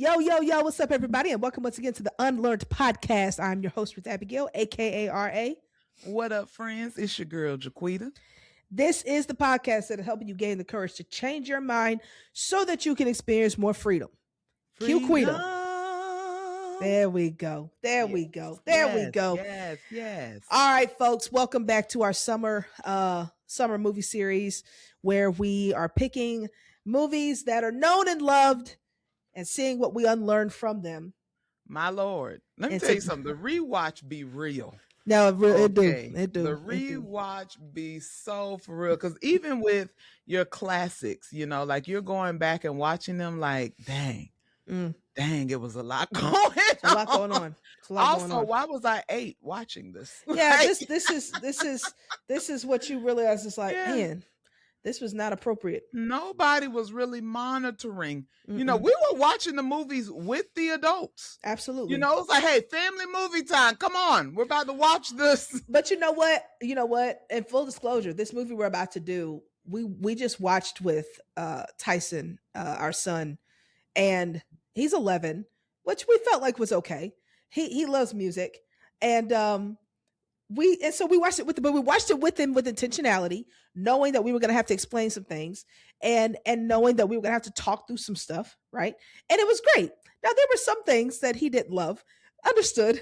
Yo, yo, yo, what's up, everybody? And welcome once again to the UnLearnT podcast. I'm your host, Ruth Abigail, aka RA. What up, friends? It's your girl, Jaquita. This is the podcast that is helping you gain the courage to change your mind so that you can experience more freedom. Q Quita. There we go. There we go. Yes. All right, folks. Welcome back to our summer movie series where we are picking movies that are known and loved and seeing what we unlearn from them. My Lord. Let me tell you something. The rewatch be real. No, it do. The rewatch be so for real. Because even with your classics, like you're going back and watching them like, dang, it was a lot going on. It's a lot going on. Also, why was I 8 watching this? Yeah, this is what you realize. It's like, man, this was not appropriate. Nobody was really monitoring. We were watching the movies with the adults. Absolutely. It was like, hey, family movie time. Come on. We're about to watch this. But you know what? In full disclosure, this movie we're about to do, we just watched with Tyson, our son, and he's 11, which we felt like was okay. He loves music. And so we watched it with him with intentionality, knowing that we were going to have to explain some things and knowing that we were going to have to talk through some stuff. Right. And it was great. Now, there were some things that he didn't love, understood.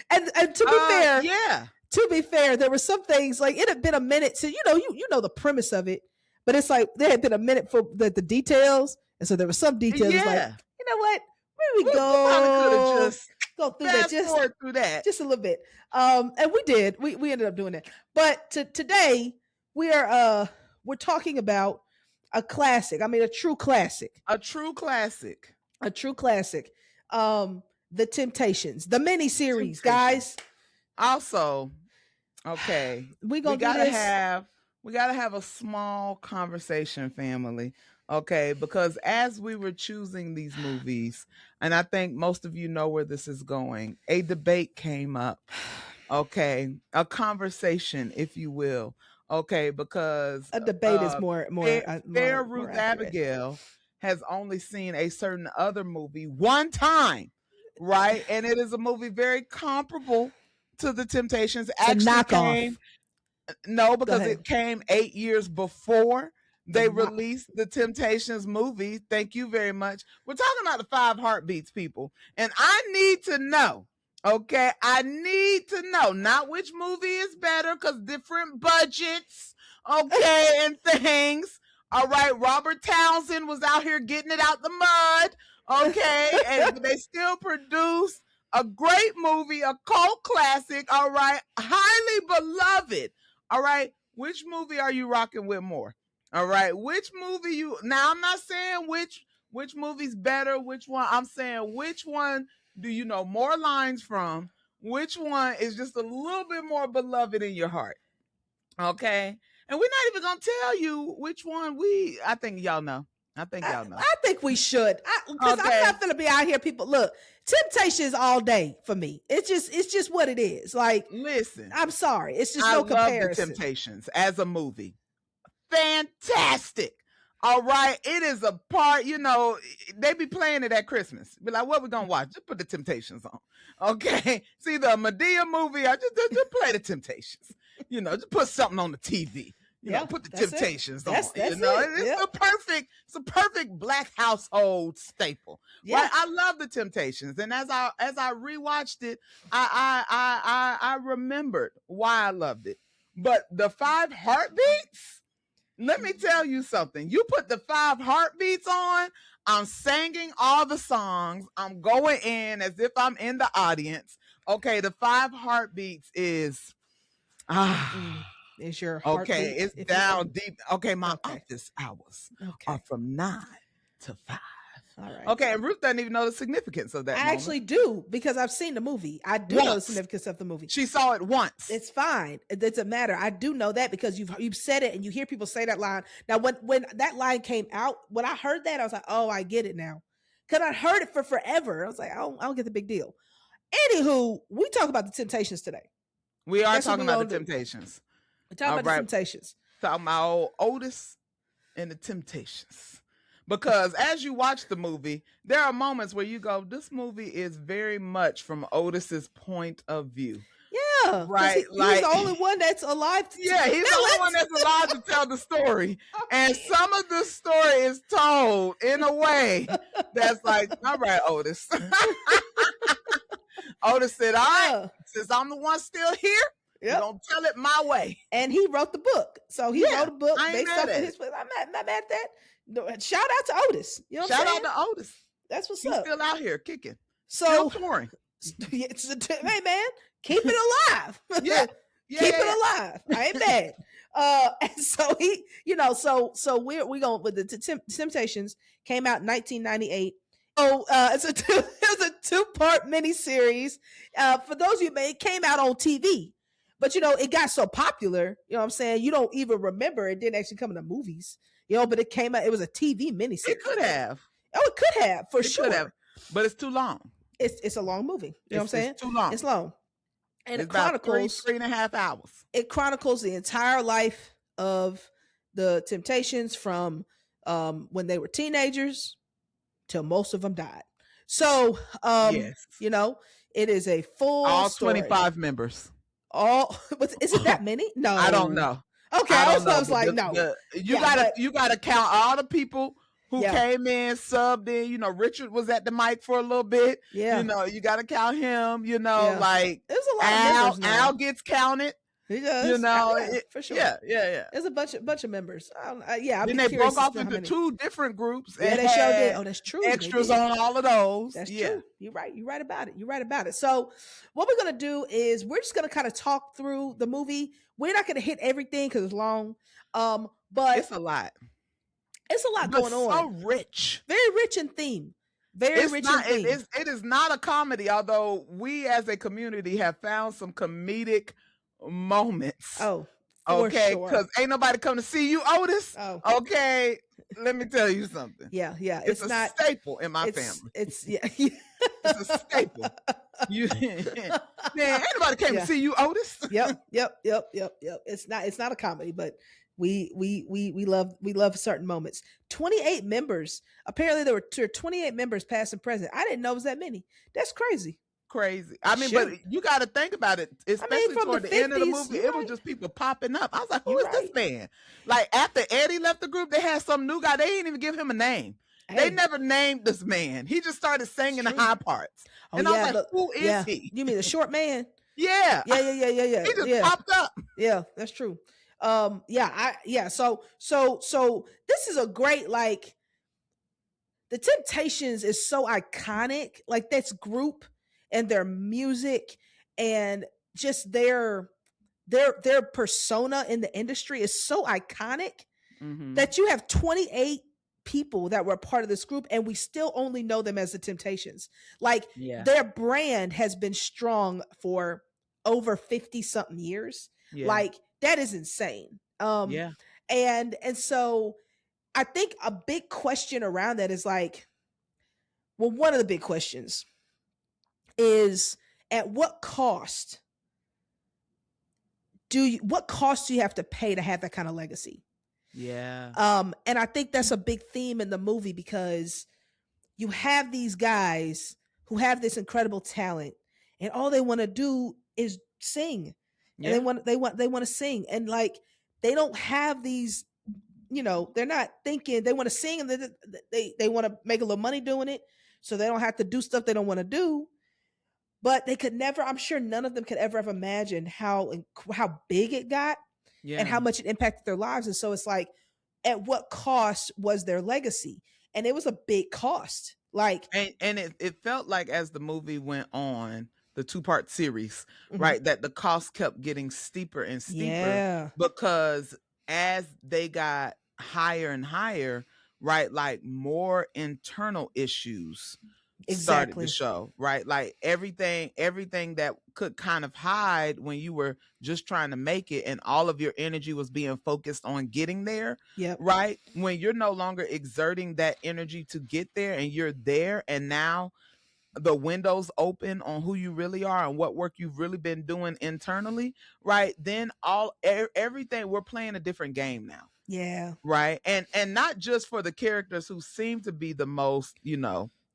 and to be fair, there were some things like it had been a minute to, you know, the premise of it, but it's like there had been a minute for the details. And so there were some details like, you know what? Where we go? Go through that, just a little bit. And we did. We ended up doing that. But today we're talking about a classic. I mean, a true classic. The Temptations, the mini-series, guys. Also, okay, we gotta have a small conversation, family. Okay, because as we were choosing these movies, and I think most of you know where this is going, a debate came up. Okay, a conversation, if you will. Okay, because a debate is more Ruth Abigail has only seen a certain other movie one time, right? And it is a movie very comparable to The Temptations. Actually, it came 8 years before they released the Temptations movie. Thank you very much. We're talking about the 5 Heartbeats, people. And I need to know, okay? I need to know, not which movie is better, because different budgets, okay, and things. All right, Robert Townsend was out here getting it out the mud, okay? And they still produced a great movie, a cult classic, all right? Highly beloved, all right? Which movie are you rocking with more? All right, which movie now I'm not saying which movie's better, which one. I'm saying which one do you know more lines from? Which one is just a little bit more beloved in your heart? Okay. And we're not even gonna tell you which one I think y'all know. I think we should. Because I'm not gonna be out here, people. Look, Temptations all day for me. It's just what it is. Like, listen, I'm sorry. It's just no comparison. I love The Temptations as a movie. Fantastic. All right. It is a part, they be playing it at Christmas. Be like, what we gonna watch? Just put The Temptations on. Okay. See the Medea movie, I just play The Temptations. Just put something on the TV. Put The Temptations on. It's a perfect Black household staple. Yeah. Right? I love The Temptations. And as I rewatched it, I remembered why I loved it. But the 5 Heartbeats, let me tell you something. You put the 5 Heartbeats on, I'm singing all the songs. I'm going in as if I'm in the audience. Okay, the 5 Heartbeats is your heartbeat. Okay, it's down deep. Okay, my office hours are from 9 to 5. All right. Okay, and Ruth doesn't even know the significance of that. I actually do, because I've seen the movie. I do know the significance of the movie. She saw it once. It's fine. It doesn't matter. I do know that because you've said it and you hear people say that line. Now, when that line came out, when I heard that, I was like, oh, I get it now. Because I heard it for forever. I was like, I don't get the big deal. Anywho, we talk about the Temptations today. We are talking about the Temptations. We're talking about the Temptations. Talking about Otis and the Temptations. Because as you watch the movie, there are moments where you go, this movie is very much from Otis's point of view. Yeah, because right, he's the only one that's alive to yeah, he's the only one that's alive to tell the story. And some of the story is told in a way that's like, all right, Otis. Otis said, all right, since I'm the one still here, you're going to tell it my way. And he wrote the book. So he wrote a book based off of his. I'm not mad at that. Shout out to Otis. You know what I'm saying? Shout out to Otis. That's what's He's up. still out here kicking. So, still touring. Hey, man, keep it alive. Keep it alive. I ain't mad. And so he, so we're going with the Temptations. Came out in 1998. Oh, it was a two-part miniseries. For those of you, it came out on TV, but it got so popular. You know what I'm saying? You don't even remember it didn't actually come in the movies. But it came out. It was a TV miniseries. It could have. Oh, it could have for sure. Could have, but it's too long. It's a long movie. You know what I'm saying? It's too long. It's long. And it's it chronicles 3.5 hours. It chronicles the entire life of the Temptations from when they were teenagers till most of them died. So, yes. It is a full all story. 25 members. Is it that many? No, I don't know. Okay, I was like, no. You gotta count all the people who came in, subbed in. Richard was at the mic for a little bit. Yeah. You got to count him. Like there's a lot of members Al gets counted. He does. For sure. Yeah. There's a bunch of members. Then they broke off into two different groups. Yeah, they showed it. Oh, that's true. Extras on all of those. That's true. You're right. You're right about it. So what we're gonna do is we're just gonna kind of talk through the movie. We're not gonna hit everything because it's long. But it's a lot. It's a lot going on. So rich. Very rich in theme. Very rich in theme. It is not a comedy, although we as a community have found some comedic moments. Oh, okay, because ain't nobody come to see you, Otis. Oh, okay. Let me tell you something. Yeah. It's a staple in my family. It's it's a staple. Man, ain't nobody came to see you, Otis. Yep. It's not a comedy, but we love certain moments. 28 members. Apparently there were 28 members past and present. I didn't know it was that many. That's crazy. I mean, but you got to think about it, especially toward the end of the movie. It was just people popping up. I was like, who is this man? Like after Eddie left the group, they had some new guy. They didn't even give him a name. They never named this man. He just started singing the high parts. And I was like, who is he? You mean the short man? Yeah. Yeah. He just popped up. Yeah, that's true. So this is a great, like, the Temptations is so iconic. Like, this group and their music and just their persona in the industry is so iconic that you have 28 people that were a part of this group and we still only know them as the Temptations. Like, their brand has been strong for over 50 something years. Like, that is insane. And so I think a big question around that is like, well, one of the big questions is, at what cost do you have to pay to have that kind of legacy? And I think that's a big theme in the movie, because you have these guys who have this incredible talent and all they want to do is sing. And they want to sing, and like, they don't have these, they're not thinking they want to sing, and they want to make a little money doing it, so they don't have to do stuff they don't want to do. But they could never, I'm sure none of them could ever have imagined how big it got and how much it impacted their lives. And so it's like, at what cost was their legacy? And it was a big cost. Like, and it felt like as the movie went on, the 2-part series, right, that the cost kept getting steeper and steeper, because as they got higher and higher, right, like more internal issues started to show, right? Like everything that could kind of hide when you were just trying to make it and all of your energy was being focused on getting there, right? When you're no longer exerting that energy to get there and you're there, and now the windows open on who you really are and what work you've really been doing internally, right? Then everything, we're playing a different game now. Yeah. Right. And not just for the characters who seem to be the most,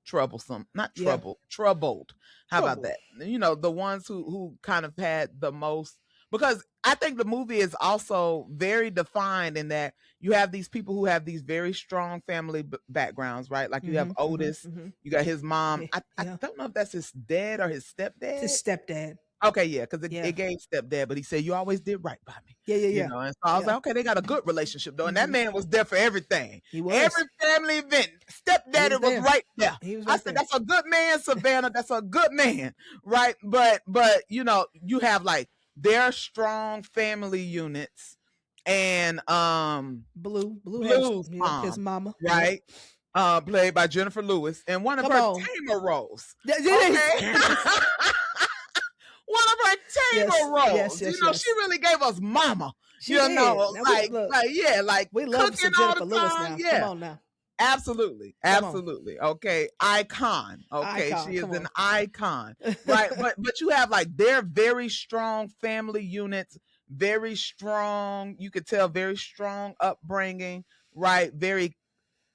troublesome, not Yeah. troubled. How about Troubled. that? The ones who kind of had the most, because I think the movie is also very defined in that you have these people who have these very strong family backgrounds, right? Like you have Otis, you got his mom. I Yeah. don't know if that's his dad or his It's his stepdad. stepdad. Okay, yeah, because Yeah. it gave stepdad, but he said you always did right by me. Yeah. And so I was Yeah. like, okay, they got a good relationship though, and that man was there for everything. He was. Every family event, He stepdaddy was there. right there. He was I right said, there. that's a good man, Savannah. That's a good man, right? But you have like their strong family units, and Blue's mom, his mama, right? Played by Jennifer Lewis, and one of Come her on. tamer roles. Okay. One of her tamer roles. Yes. She really gave us mama. She did. Now like we love cooking some all Jennifer the Lewis time. now. Yeah. Come on now. Absolutely. Okay. Icon. Okay. Icon. She is Come an on. icon. Right. But you have like their very strong family units, very strong, you could tell very strong upbringing, right? Very,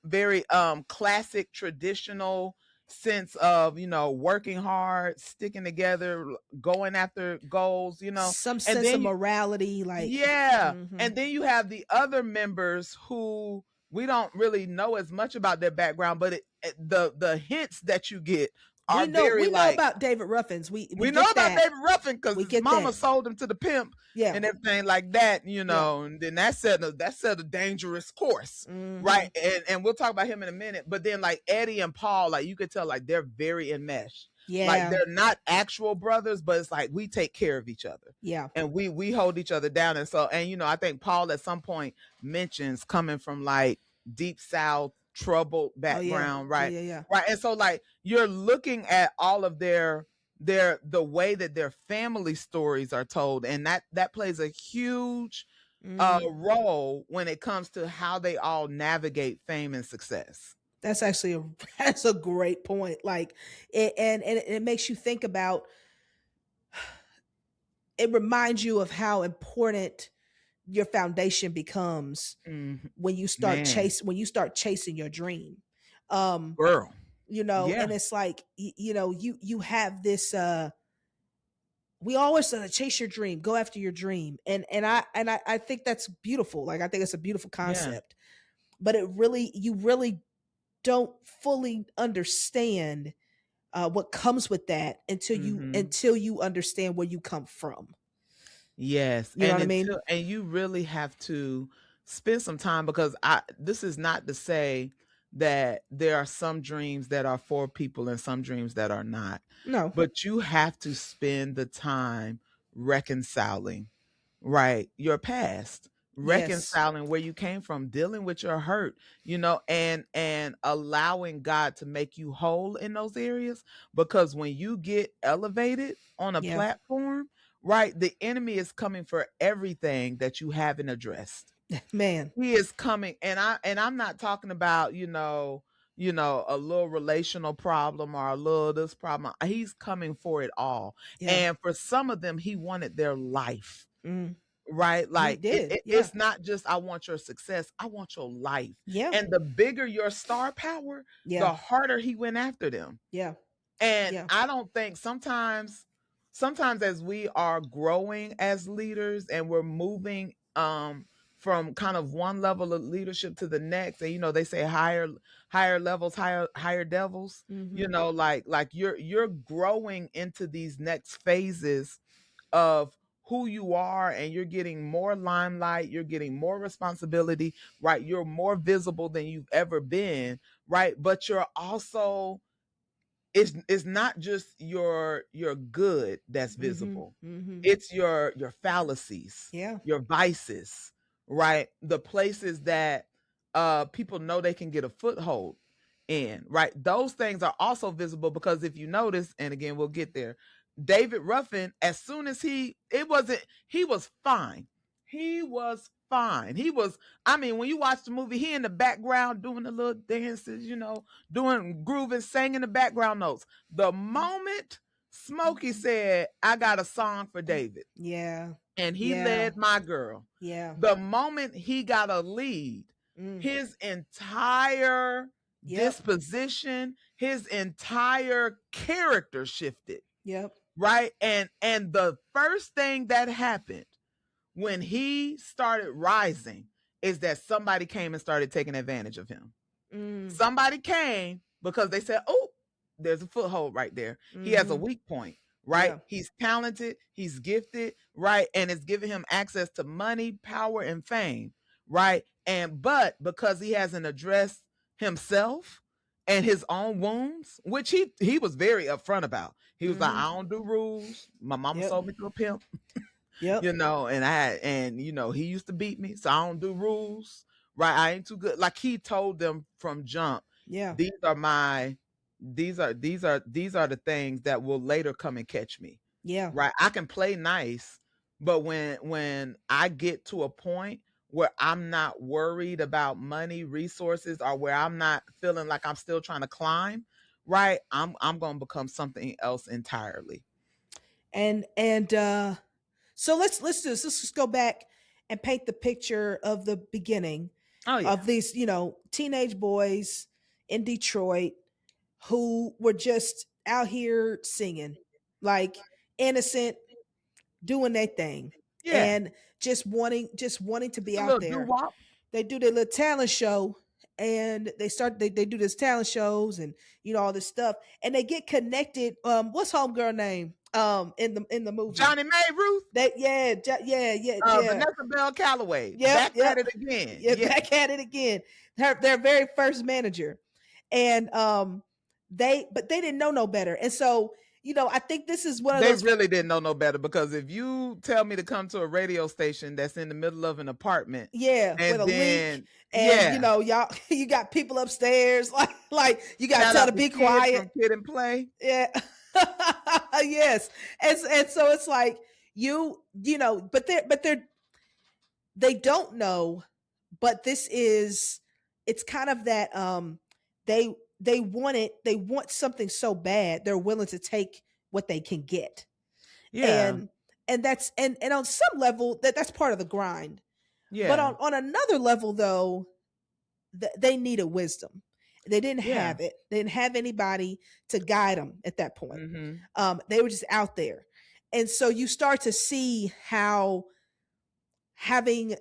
very classic traditional sense of working hard, sticking together, going after goals, Some and sense then of morality, like and then you have the other members who we don't really know as much about their background, but the hints that you get are we know like about David Ruffins. We know get about that. David Ruffin because his mama sold him to the pimp, and everything like that, and then that set a dangerous course, right? And we'll talk about him in a minute. But then like Eddie and Paul, like you could tell like they're very enmeshed. Yeah. Like they're not actual brothers, but it's like we take care of each other. Yeah. And we hold each other down. And so, and I think Paul at some point mentions coming from like deep South troubled background, right? Yeah. Right. And so like you're looking at all of the way that their family stories are told, and that plays a huge role when it comes to how they all navigate fame and success. That's actually that's a great point. Like it makes you think about, it reminds you of how important your foundation becomes when you start chasing your dream. Girl. And it's like you have this we always chase your dream, go after your dream. And I think that's beautiful. Like I think it's a beautiful concept. But you really don't fully understand what comes with that until you understand where you come from. Yes. You know what I mean? And you really have to spend some time, because this is not to say that there are some dreams that are for people and some dreams that are not. No. But you have to spend the time reconciling, right, your past, reconciling where you came from, dealing with your hurt, and allowing God to make you whole in those areas. Because when you get elevated on a platform, right, the enemy is coming for everything that you haven't addressed. Man, he is coming, and I'm not talking about a little relational problem or a little this problem. He's coming for it all. And for some of them, he wanted their life. Right? Like it's not just I want your success, I want your life. And the bigger your star power, the harder he went after them. And I don't think sometimes as we are growing as leaders and we're moving from kind of one level of leadership to the next, and they say higher levels, higher devils, like you're growing into these next phases of who you are, and you're getting more limelight, you're getting more responsibility, right? You're more visible than you've ever been, right? But you're also, it's not just your good that's visible. It's your fallacies, your vices, right? The places that people know they can get a foothold in, right? Those things are also visible, because if you notice, and again we'll get there, David Ruffin, as soon as he was fine. He was fine. He was, when you watch the movie, he in the background doing the little dances, doing grooving, singing the background notes. The moment Smokey said, I got a song for David. Yeah. And he Yeah. led my girl. Yeah. The moment he got a lead, his entire disposition, his entire character shifted. Yep. Right? And the first thing that happened when he started rising is that somebody came and started taking advantage of him. Somebody came because they said, oh, there's a foothold right there. He has a weak point, right? Yeah. He's talented, he's gifted, right? And it's giving him access to money, power, and fame, right? But because he hasn't addressed himself and his own wounds, which he was very upfront about. He was like, I don't do rules. My mama sold me to a pimp. Yep. You know, and you know, he used to beat me, so I don't do rules. Right. I ain't too good. Like he told them from jump. Yeah. These are the things that will later come and catch me. Yeah. Right. I can play nice, but when I get to a point where I'm not worried about money, resources, or where I'm not feeling like I'm still trying to climb, right, I'm gonna become something else entirely. And so let's do this. Let's just go back and paint the picture of the beginning of these, you know, teenage boys in Detroit who were just out here singing, like innocent, doing their thing, and just wanting to be out there. Doo-wop. They do their little talent show, and they do this talent shows, and you know all this stuff, and they get connected. What's homegirl name? In the movie, Johnny May Ruth. Vanessa Bell Calloway. Back at it again. Back at it again. Their very first manager, and they didn't know no better, and so you know I think this is one of those. They really didn't know no better, because if you tell me to come to a radio station that's in the middle of an apartment, and with a leak, and you know you got people upstairs, like you got to tell to be quiet. From Kid and Play. Yeah. Yes. And so it's like you know, but they don't know, but it's kind of that they want something so bad they're willing to take what they can get. Yeah. And that's and on some level that's part of the grind. Yeah. But on another level though, they needed wisdom. They didn't have it. They didn't have anybody to guide them at that point. They were just out there. And so you start to see how having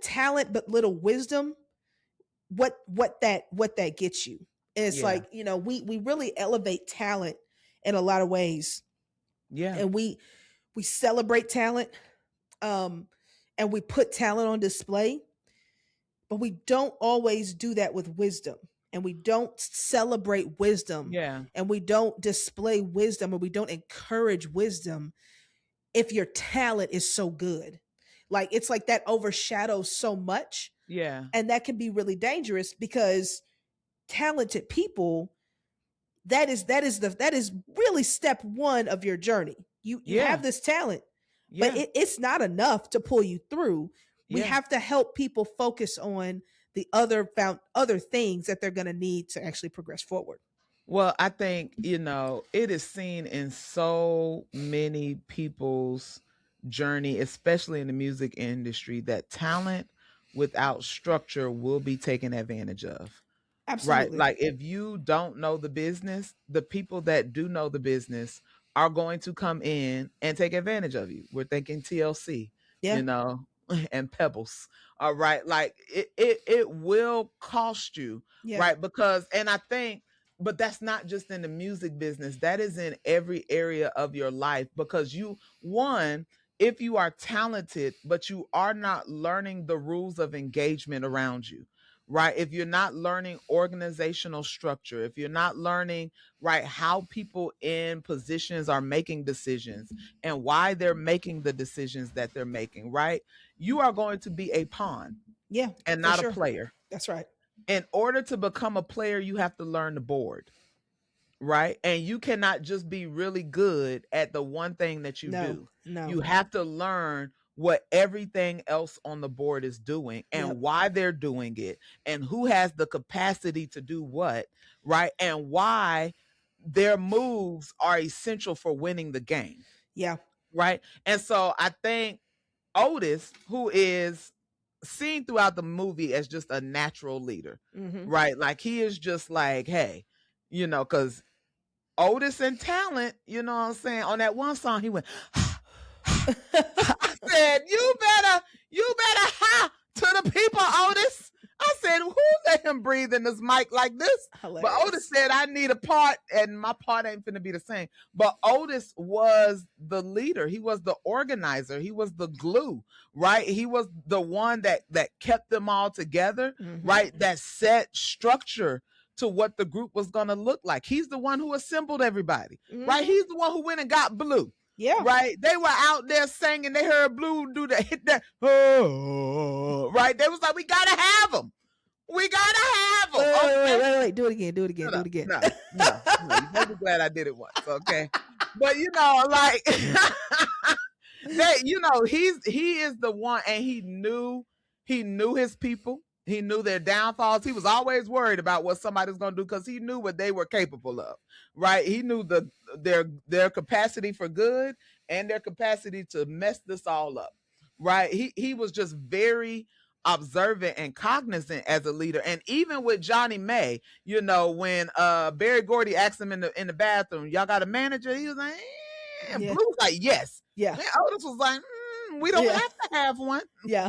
talent but little wisdom, what that gets you. And it's like, you know, we really elevate talent in a lot of ways. Yeah. And we celebrate talent, and we put talent on display. But we don't always do that with wisdom, and we don't celebrate wisdom, and we don't display wisdom, or we don't encourage wisdom if your talent is so good. Like it's like that overshadows so much. Yeah. And that can be really dangerous, because talented people, that is really step one of your journey. You have this talent, but it's not enough to pull you through. We have to help people focus on the other things that they're going to need to actually progress forward. Well, I think, you know, it is seen in so many people's journey, especially in the music industry, that talent without structure will be taken advantage of. Absolutely. Right. Like if you don't know the business, the people that do know the business are going to come in and take advantage of you. We're thinking TLC, you know, and Pebbles. All right. Like it will cost you. Right. Because, and I think, but that's not just in the music business. That is in every area of your life, because if you are talented, but you are not learning the rules of engagement around you, right? If you're not learning organizational structure, if you're not learning, right, how people in positions are making decisions and why they're making the decisions that they're making, right? You are going to be a pawn. Yeah. And not a player. That's right. In order to become a player, you have to learn the board, right? And you cannot just be really good at the one thing that you do. No. You have to learn what everything else on the board is doing and why they're doing it and who has the capacity to do what, right? And why their moves are essential for winning the game. Yeah. Right. And so I think Otis, who is seen throughout the movie as just a natural leader, right? Like he is just like, hey, you know, because Otis and Talent, you know what I'm saying? On that one song, he went, I said, you better ha to the people, Otis. I said, who let him breathe in this mic like this? Hilarious. But Otis said, I need a part, and my part ain't finna be the same. But Otis was the leader. He was the organizer. He was the glue, right? He was the one that kept them all together, right? That set structure to what the group was going to look like. He's the one who assembled everybody, right? He's the one who went and got Blue. Yeah. Right. They were out there singing. They heard Blue do that, hit that. Oh, right. They was like, we got to have them. We got to have them. Wait. Do it again. Do it again. No. You're be glad I did it once. Okay. But, you know, like, you know, he is the one, and he knew his people. He knew their downfalls. He was always worried about what somebody's going to do because he knew what they were capable of, right? He knew their capacity for good and their capacity to mess this all up, right? He was just very observant and cognizant as a leader. And even with Johnny May, you know, when Barry Gordy asked him in the bathroom, y'all got a manager? He was like, Blue was like, yes. Yeah. And Otis was like, we don't have to have one. Yeah.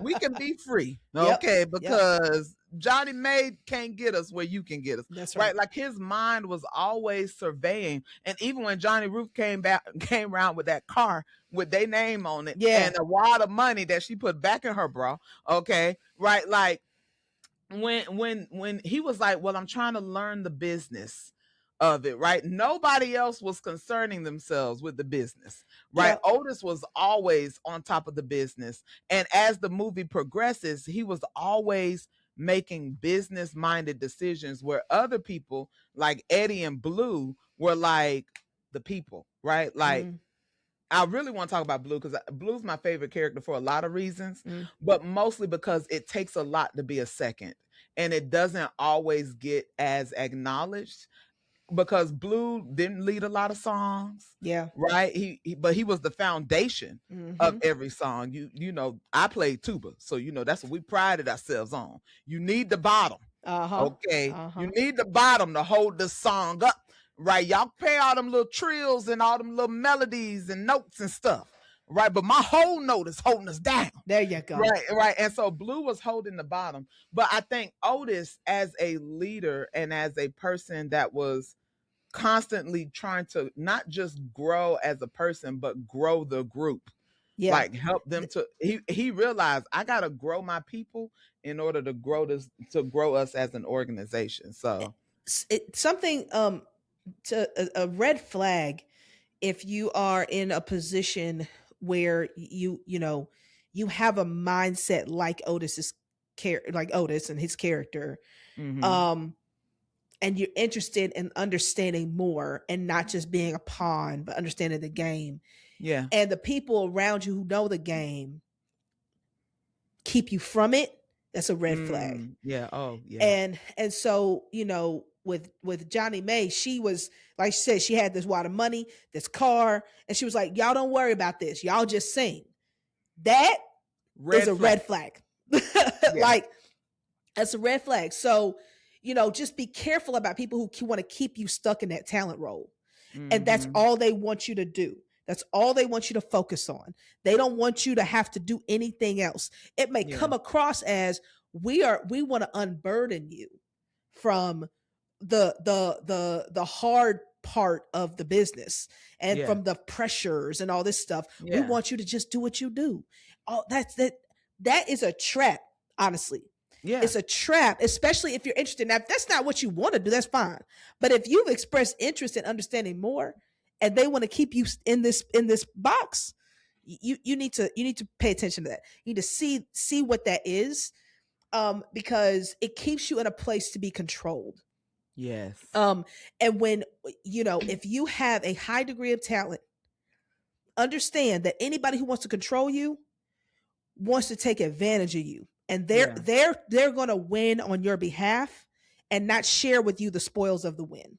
We can be free. Okay. Yep. Because Johnny May can't get us where you can get us. That's right. Like his mind was always surveying. And even when Johnny Ruth came around with that car with their name on it and a wad of money that she put back in her bra. Okay. Right. Like when he was like, well, I'm trying to learn the business of it, right? Nobody else was concerning themselves with the business, right? Yeah. Otis was always on top of the business. And as the movie progresses, he was always making business-minded decisions where other people like Eddie and Blue were like the people, right? Like, I really want to talk about Blue because Blue's my favorite character for a lot of reasons, but mostly because it takes a lot to be a second. And it doesn't always get as acknowledged. Because Blue didn't lead a lot of songs, right? But he was the foundation of every song. You know, I played tuba, so you know that's what we prided ourselves on. You need the bottom, okay? You need the bottom to hold the song up, right? Y'all play all them little trills and all them little melodies and notes and stuff, right? But my whole note is holding us down. There you go. Right. And so Blue was holding the bottom. But I think Otis, as a leader and as a person that was constantly trying to not just grow as a person, but grow the group. Yeah. Like help them to, he realized I got to grow my people in order to grow us as an organization. So it's something, to a red flag if you are in a position where you have a mindset like Otis and his character, and you're interested in understanding more and not just being a pawn, but understanding the game. Yeah. And the people around you who know the game keep you from it. That's a red flag. Yeah. Oh, yeah. And so, you know, with Johnny May, she was, like she said, she had this wad of money, this car, and she was like, y'all don't worry about this. Y'all just sing. That is a red flag. Like, that's a red flag. So, you know, just be careful about people who want to keep you stuck in that talent role. And that's all they want you to do. That's all they want you to focus on. They don't want you to have to do anything else. It may come across as we want to unburden you from the hard part of the business and from the pressures and all this stuff. We want you to just do what you do. That is a trap, honestly. Yeah. It's a trap, especially if you're interested. Now, if that's not what you want to do, that's fine. But if you've expressed interest in understanding more and they want to keep you in this box, you need to pay attention to that. You need to see what that is, because it keeps you in a place to be controlled. Yes. And when, you know, if you have a high degree of talent, understand that anybody who wants to control you wants to take advantage of you. And they're going to win on your behalf and not share with you the spoils of the win.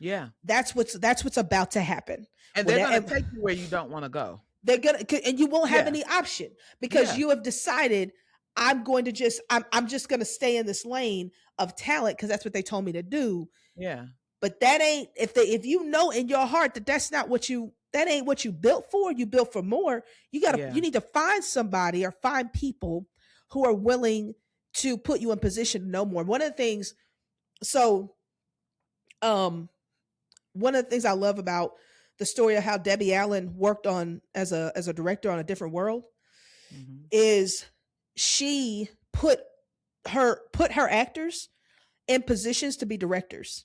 Yeah. That's what's about to happen. And they're going to take you where you don't want to go. They're going to, and you won't have any option because you have decided I'm just going to stay in this lane of talent because that's what they told me to do. Yeah. But that ain't, if you know in your heart that that's not what that ain't what you built for, you built for more. You need to find somebody or find people who are willing to put you in position to know more. One of the things I love about the story of how Debbie Allen worked on as a director on A Different World is she put her actors in positions to be directors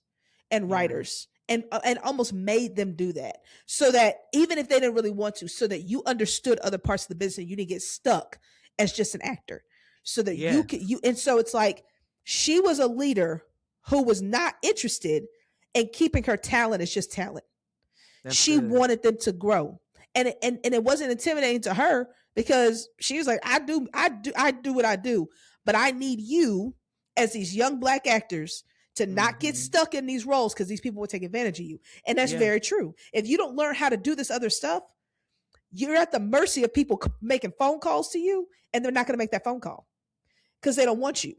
and writers and almost made them do that so that even if they didn't really want to, so that you understood other parts of the business, you didn't get stuck as just an actor, so that you could and so it's like she was a leader who was not interested in keeping her talent as just talent. She wanted them to grow. And it wasn't intimidating to her because she was like, I do what I do, but I need you as these young Black actors to not get stuck in these roles because these people will take advantage of you. And that's very true. If you don't learn how to do this other stuff, you're at the mercy of people making phone calls to you, and they're not going to make that phone call because they don't want you.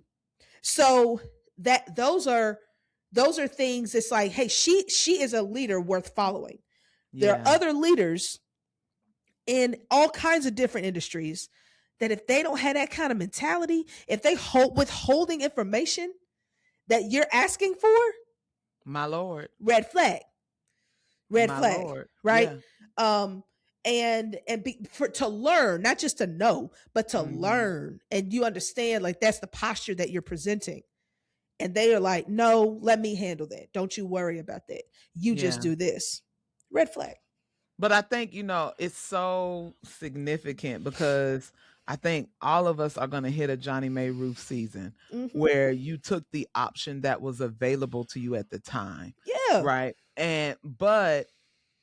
So those are things. It's like, hey, she is a leader worth following. There are other leaders in all kinds of different industries that if they don't have that kind of mentality, if they withholding information that you're asking for, my Lord, red flag, Lord. Right? Yeah. To learn, not just to know, but to learn, and you understand, like, that's the posture that you're presenting. And they are like, no, let me handle that. Don't you worry about that. You just do this. Red flag. But I think, it's so significant because I think all of us are going to hit a Johnny May Ruth season where you took the option that was available to you at the time. Yeah. Right. But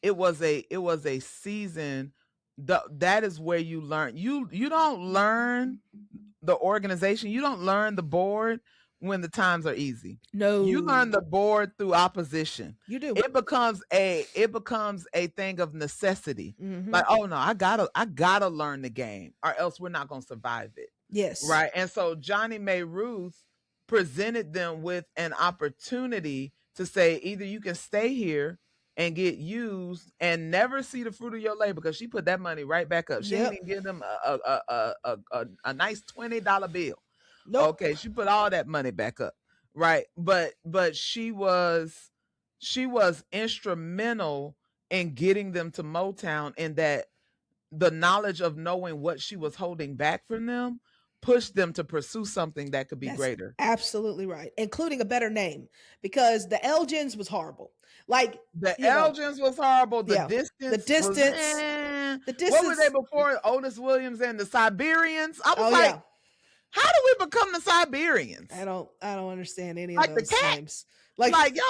it was a season that is where you learn. You don't learn the organization. You don't learn the board when the times are easy. No. You learn the board through opposition. You do. It becomes a thing of necessity. Like, oh no, I gotta learn the game or else we're not gonna survive it. Yes. Right. And so Johnny May Ruth presented them with an opportunity to say, either you can stay here and get used and never see the fruit of your labor, because she put that money right back up. She didn't even give them a nice $20 bill. Nope. Okay, she put all that money back up, right? But she was instrumental in getting them to Motown, in that the knowledge of knowing what she was holding back from them pushed them to pursue something that could be greater. Absolutely right, including a better name, because the Elgins was horrible. Like, the Elgins was horrible. The distance. What were they before? Otis Williams and the Siberians. I was like. Yeah. How do we become the Siberians? I don't understand any of those names. Like y'all,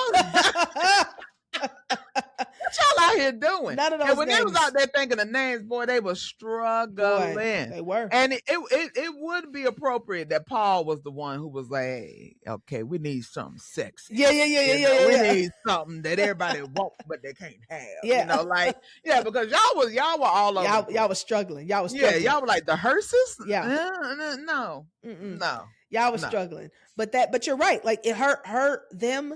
what y'all out here doing? None of those. And when names. They was out there thinking of names, boy, they were struggling. Boy, they were. And it would be appropriate that Paul was the one who was like, hey, okay, we need something sexy. Yeah. We need something that everybody wants, but they can't have. Yeah. Because y'all were all over. Y'all was struggling. Y'all was struggling. Yeah, y'all were like the hearses. Yeah. No. Y'all was struggling. But you're right. Like, it hurt them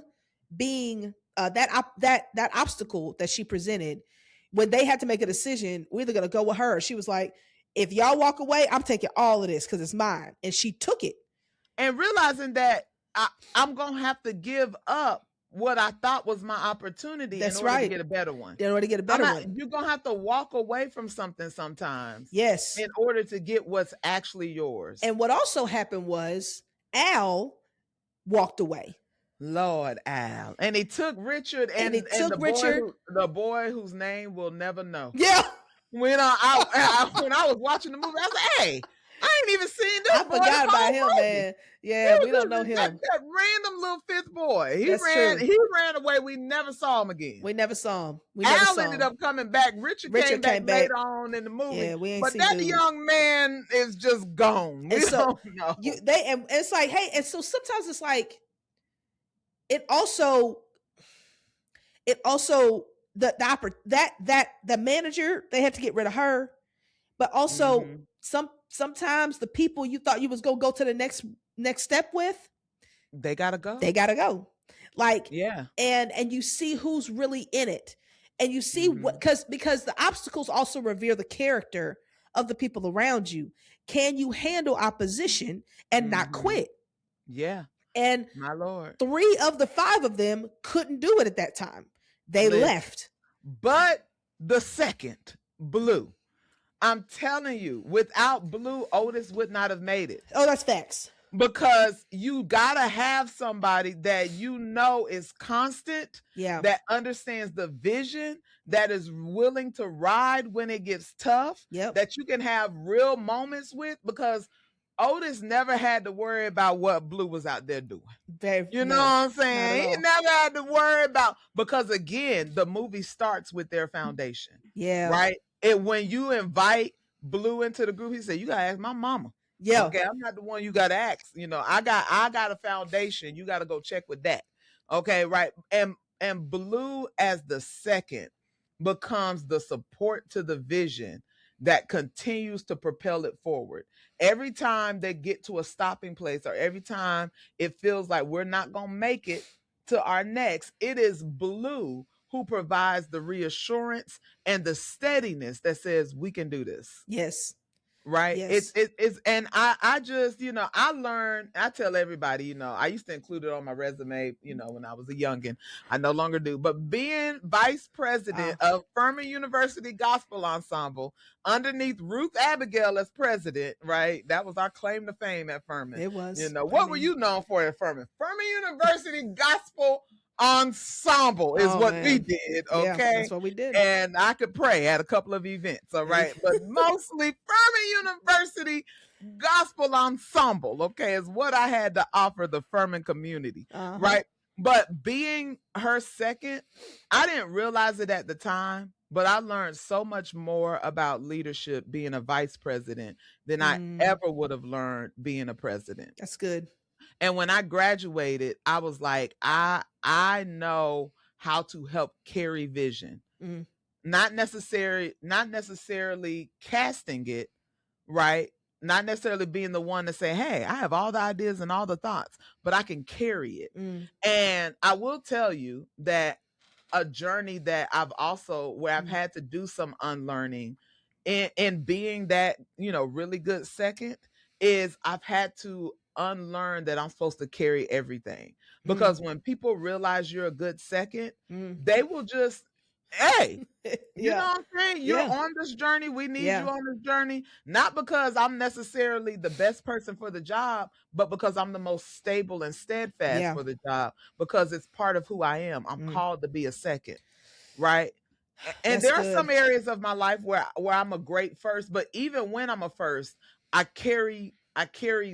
being that obstacle that she presented when they had to make a decision. We're either going to go with her. She was like, if y'all walk away, I'm taking all of this because it's mine. And she took it. And realizing that I'm going to have to give up what I thought was my opportunity in order to get a better one. In order to get a better one. You're going to have to walk away from something sometimes. Yes. In order to get what's actually yours. And what also happened was Al walked away. Lord, Al. And he took Richard and the boy whose name we'll never know. Yeah. When I was watching the movie, I was like, hey, I ain't even seen this I forgot about him, man. Yeah, we don't know him. That random little fifth boy. He ran away. We never saw him again. We never saw him. Al ended up coming back. Richard came back later on in the movie. Yeah, we ain't but seen that dude. Young man is just gone. We don't know. And it's like, hey, and so sometimes it's like, it it also the manager, they had to get rid of her, but also Mm-hmm. sometimes the people you thought you was gonna go to the next step with, They gotta go. they gotta go. Like, Yeah. and you see who's really in it, and you see what, Mm-hmm. because the obstacles also reveal the character of the people around you. Can you handle opposition and not Mm-hmm. quit? Yeah. And My Lord. 3 of the 5 of them couldn't do it at that time. They Listen. left. But the second, Blue, I'm telling you, without Blue, Otis would not have made it. Oh, that's facts. Because you gotta have somebody that you know is constant, Yeah. that understands the vision, that is willing to ride when it gets tough, Yep. that you can have real moments with, because Otis never had to worry about what Blue was out there doing. You know what I'm saying? He never had to worry about, because again, the movie starts with their foundation. Yeah. Right? And when you invite Blue into the group, he said, you gotta ask my mama. Yeah. Okay, I'm not the one you gotta ask. You know, I got a foundation. You gotta go check with that. Okay, right. And Blue as the second becomes the support to the vision that continues to propel it forward. Every time they get to a stopping place, or every time it feels like we're not gonna make it to our next, it is Blue who provides the reassurance and the steadiness that says we can do this. Yes. Right. Yes. It's and I just, I learned, I tell everybody, I used to include it on my resume, when I was a youngin'. I no longer do, but being vice president of Furman University Gospel Ensemble underneath Ruth Abigail as president, right? That was our claim to fame at Furman. It was. What were you known for at Furman? Furman University Gospel Ensemble is what we did. Okay. Yeah, that's what we did. And I could pray at a couple of events. All right. But mostly Furman University Gospel Ensemble, okay, is what I had to offer the Furman community. Right. But being her second, I didn't realize it at the time, but I learned so much more about leadership being a vice president than I ever would have learned being a president. That's good. And when I graduated, I was like, I know how to help carry vision. Not necessarily casting it, right? Not necessarily being the one to say, hey, I have all the ideas and all the thoughts, but I can carry it. And I will tell you that a journey that where I've had to do some unlearning in being that, really good second, is I've had to unlearn that I'm supposed to carry everything. Because when people realize you're a good second, they will just, hey, you know what I'm saying? You're on this journey. We need you on this journey. Not because I'm necessarily the best person for the job, but because I'm the most stable and steadfast for the job, because it's part of who I am. I'm called to be a second, right? And there are some areas of my life where I'm a great first, but even when I'm a first, I carry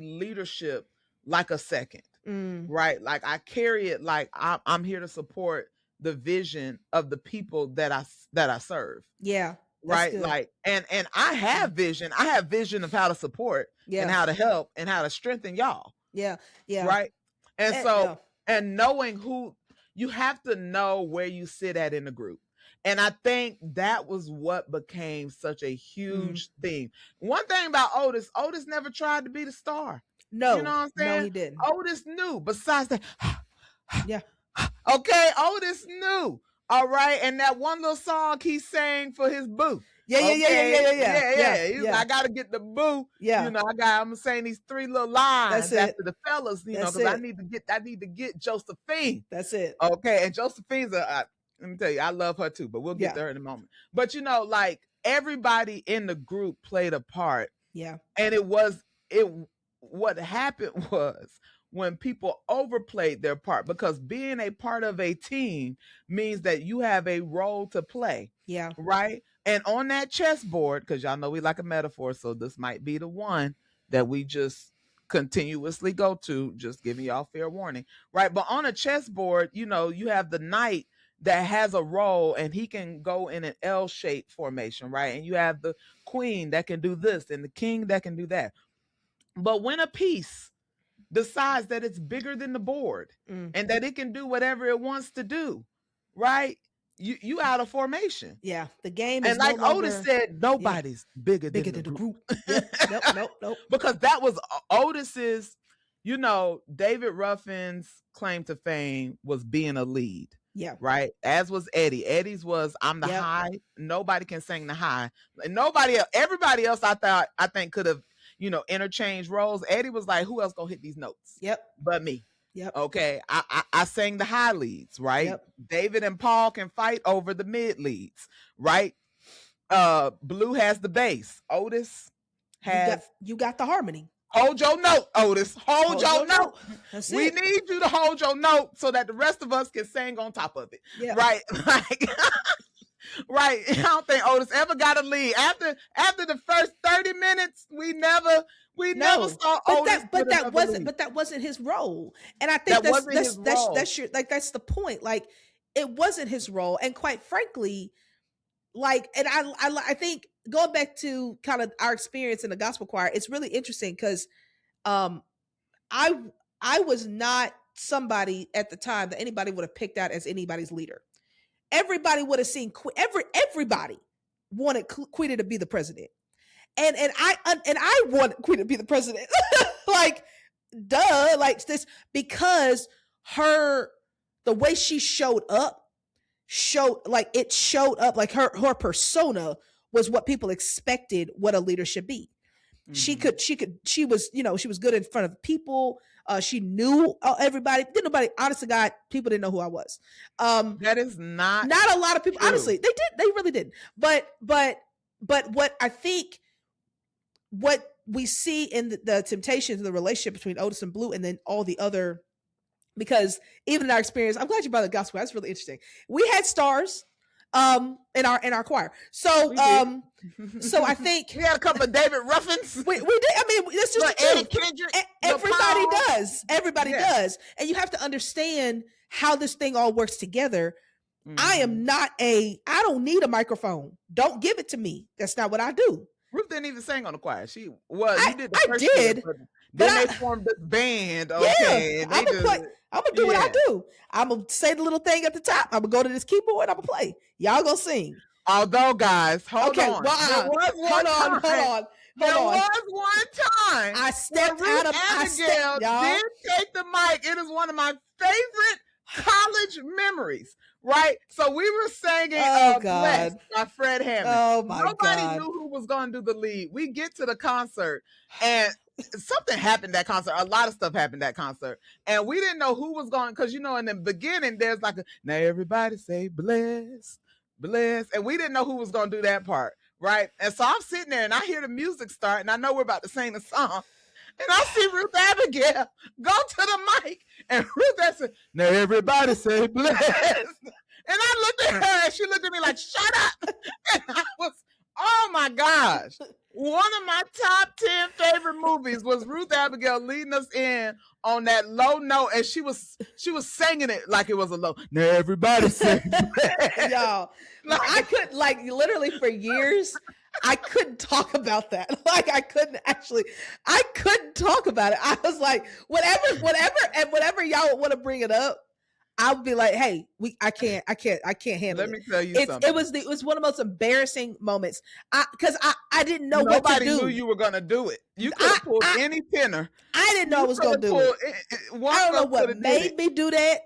leadership like a second, right? Like I carry it like I'm here to support the vision of the people that I serve. Yeah. Right. Good. Like, and I have vision. I have vision of how to support and how to help and how to strengthen y'all. Yeah. Yeah. Right. And so, and knowing who, you have to know where you sit at in the group. And I think that was what became such a huge thing. One thing about Otis never tried to be the star. No. You know what I'm saying? No, he didn't. Otis knew, besides that. Yeah. Okay, Otis knew. All right. And that one little song he sang for his boo. Yeah. I gotta get the boo. Yeah. I'm saying these 3 little lines after the fellas, because I need to get Josephine. That's it. Okay. And Josephine's let me tell you, I love her too, but we'll get to her in a moment. But like everybody in the group played a part. Yeah. And what happened was, when people overplayed their part, because being a part of a team means that you have a role to play. Yeah. Right. And on that chessboard, because y'all know we like a metaphor, so this might be the one that we just continuously go to, just giving y'all fair warning. Right. But on a chessboard, you have the knight that has a role, and he can go in an L-shaped formation. Right. And you have the queen that can do this and the king that can do that. But when a piece decides that it's bigger than the board and that it can do whatever it wants to do, right? You out of formation. Yeah, the game and is like no longer, Otis said, nobody's bigger than the group. Yep. Nope. Because that was Otis's, David Ruffin's claim to fame was being a lead. Yeah. Right. As was Eddie. Eddie's was, I'm the high. Nobody can sing the high. And everybody else I think could have, interchanged roles. Eddie was like, who else gonna hit these notes? Yep. But me. Yep. Okay. I sang the high leads, right? Yep. David and Paul can fight over the mid leads, right? Blue has the bass. Otis has you got the harmony. Hold your note, Otis. Hold your note. That's we it. need you to hold your note so that the rest of us can sing on top of it. Yeah. Right. Right. I don't think Otis ever got a lead. After the first 30 minutes, we never saw Otis. But that wasn't his role. And I think that's the point. Like, it wasn't his role. And quite frankly, like, and I think going back to kind of our experience in the gospel choir, it's really interesting because I was not somebody at the time that anybody would have picked out as anybody's leader. Everybody would have seen everybody wanted Quita to be the president, and I wanted Quita to be the president. Like, duh, like this, because the way she showed up like her persona was what people expected what a leader should be. Mm-hmm. She was good in front of people. She knew everybody. Nobody, honest to God, people didn't know who I was. That is not a lot of people. True. Honestly, they really didn't. But what I think, what we see in the temptations of the relationship between Otis and Blue, and then all the other, because even in our experience, I'm glad you brought the gospel. That's really interesting. We had stars in our choir. So so I think we had a couple of David Ruffins. We did. I mean, that's just Eddie Kendrick, everybody does. Everybody does. And you have to understand how this thing all works together. Mm-hmm. I don't need a microphone. Don't give it to me. That's not what I do. Ruth didn't even sing on the choir. You did the first did. Year, then they formed this band. Okay, yeah, I'm gonna do what I do. I'm gonna say the little thing at the top. I'm gonna go to this keyboard and I'm gonna play. Y'all gonna sing. Although, guys, hold on. Well, hold on. There was one time I stepped Ruth out of Abigail did take the mic. It is one of my favorite college memories. Right, so we were singing "Blessed" by Fred Hammond. Oh my God! Nobody knew who was going to do the lead. We get to the concert, and something happened that concert. A lot of stuff happened that concert, and we didn't know who was going, because in the beginning there's like now everybody say "bless, bless," and we didn't know who was going to do that part, right? And so I'm sitting there and I hear the music start, and I know we're about to sing the song. And I see Ruth Abigail go to the mic, and Ruth said, now everybody say blessed. And I looked at her, and she looked at me like, shut up. And I was, oh my gosh. One of my top 10 favorite movies was Ruth Abigail leading us in on that low note, and she was singing it like it was a low. Now everybody say blessed. Y'all, I could, literally for years, I couldn't talk about that. I couldn't talk about it. I was like, whatever y'all want to bring it up, I'll be like, hey, I can't handle it. Let me tell you something. It was one of the most embarrassing moments. Because I didn't know what to do. Nobody knew you were gonna do it. You could have pulled any tenor. I didn't know I was gonna do it. I don't know what made me do that.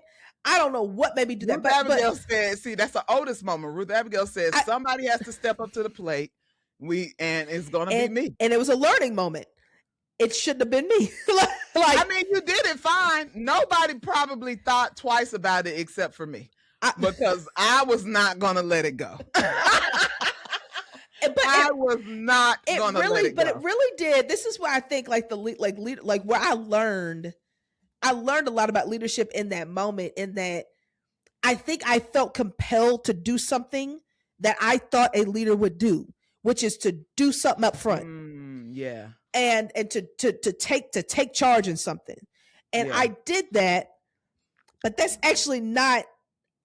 I don't know what made me do that. Ruth Abigail said, see, that's an Otis moment. Ruth Abigail said, somebody has to step up to the plate. And it's gonna be me. And it was a learning moment. It shouldn't have been me. I mean, you did it fine. Nobody probably thought twice about it except for me, because I was not gonna let it go. I was not gonna let it go. But it really did. This is why I think where I learned a lot about leadership in that moment. In that, I think I felt compelled to do something that I thought a leader would do, which is to do something up front. Yeah. And to take charge in something. And I did that, but that's actually not,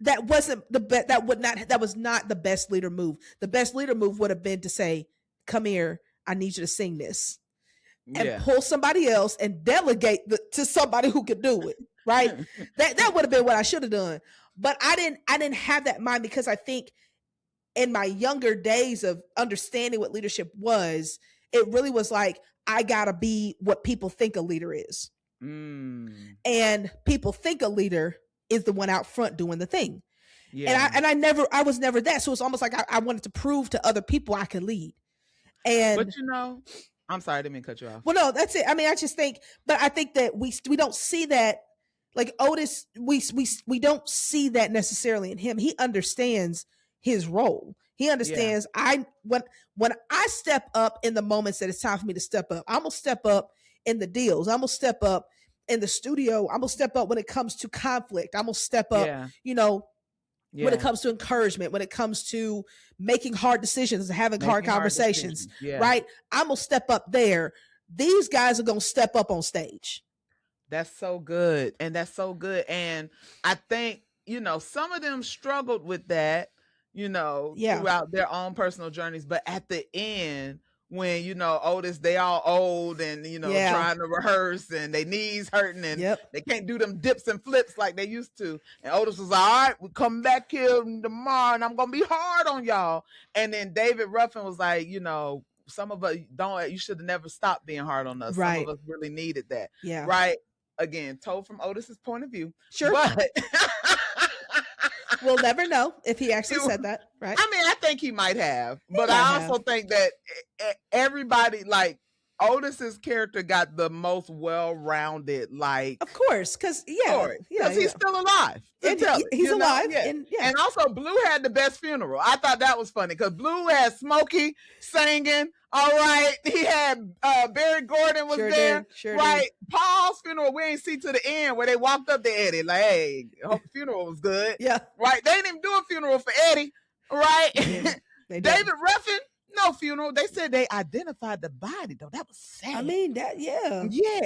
that wasn't that was not the best leader move. The best leader move would have been to say, come here, I need you to sing this. And pull somebody else and delegate to somebody who could do it. Right. that would have been what I should have done. But I didn't have that mind, because I think in my younger days of understanding what leadership was, it really was like, I gotta be what people think a leader is. And people think a leader is the one out front doing the thing. Yeah. And I was never that. So it's almost like I wanted to prove to other people I could lead. And but I'm sorry, I didn't mean to cut you off. Well, no, that's it. I mean, I just think, but I think that we don't see that, like Otis, we don't see that necessarily in him. He understands his role. He understands when I step up in the moments that it's time for me to step up, I'm gonna step up in the deals. I'm gonna step up in the studio. I'm gonna step up when it comes to conflict. I'm gonna step up, when it comes to encouragement, when it comes to making hard decisions and having hard conversations, right? I'm gonna step up there. These guys are gonna step up on stage. That's so good. And that's so good. And I think, some of them struggled with that, throughout their own personal journeys. But at the end, when, Otis, they all old and, trying to rehearse and their knees hurting and they can't do them dips and flips like they used to. And Otis was like, all right, we're coming back here tomorrow and I'm going to be hard on y'all. And then David Ruffin was like, some of us you should have never stopped being hard on us. Right. Some of us really needed that. Yeah. Right. Again, told from Otis's point of view. Sure. But we'll never know if he actually said that, right? I mean, I think he might have, but I also think that everybody, like, Otis's character got the most well-rounded, like, of course, because he's still alive. He's alive, and also Blue had the best funeral. I thought that was funny because Blue had Smokey singing. All right, he had Barry Gordon was there, right? Did. Paul's funeral we ain't see to the end where they walked up to Eddie like, "Hey, hope the funeral was good." Yeah, right. They didn't even do a funeral for Eddie, right? David Ruffin. No funeral. They said they identified the body though. That was sad. I mean, that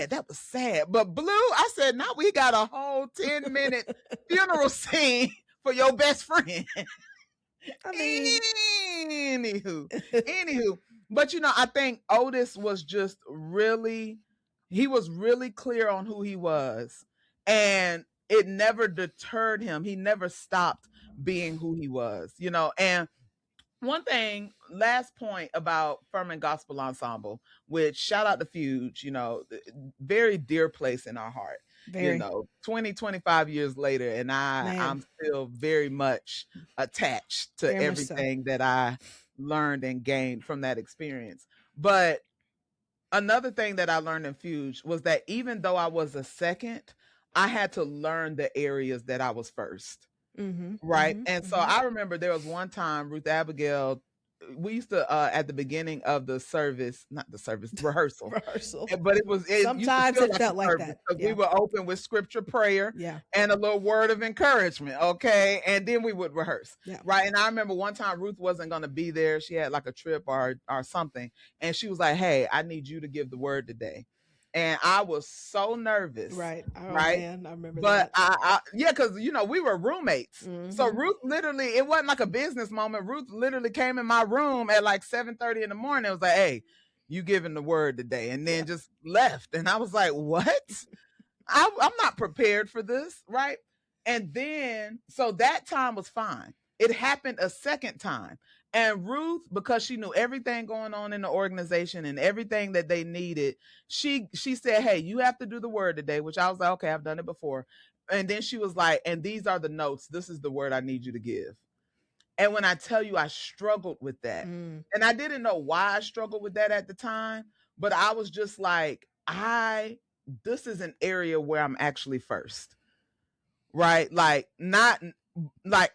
that was sad. But Blue, I said, now we got a whole 10-minute funeral scene for your best friend. I mean, anywho. But I think Otis was just really clear on who he was, and it never deterred him. He never stopped being who he was, and one thing, last point about Furman Gospel Ensemble, which shout out to Fuge, very dear place in our heart. Very. 20, 25 years later, and I'm still very much attached to everything that I learned and gained from that experience. But another thing that I learned in Fuge was that even though I was a second, I had to learn the areas that I was first. Mm-hmm, right. Mm-hmm, and so I remember there was one time Ruth Abigail, we used to at the beginning of the service, not the service, rehearsal, but sometimes it felt like that because we were open with scripture, prayer, and a little word of encouragement, okay, and then we would rehearse, right. And I remember one time Ruth wasn't going to be there; she had like a trip or something, and she was like, "Hey, I need you to give the word today." And I was so nervous. Right. Oh, right. Man, I remember but that. Because, we were roommates. Mm-hmm. So Ruth literally, it wasn't like a business moment. Ruth literally came in my room at like 7:30 in the morning. It was like, hey, you giving the word today. And then just left. And I was like, what? I'm not prepared for this. Right. And then, so that time was fine. It happened a second time. And Ruth, because she knew everything going on in the organization and everything that they needed, she said, hey, you have to do the word today, which I was like, okay, I've done it before. And then she was like, and these are the notes. This is the word I need you to give. And when I tell you, I struggled with that. And I didn't know why I struggled with that at the time, but I was just like, this is an area where I'm actually first, right? Like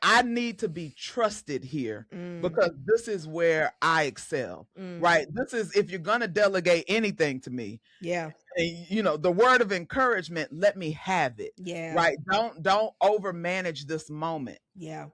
I need to be trusted here because this is where I excel, right? This is, if you're going to delegate anything to me, the word of encouragement, let me have it, right? Don't overmanage this moment,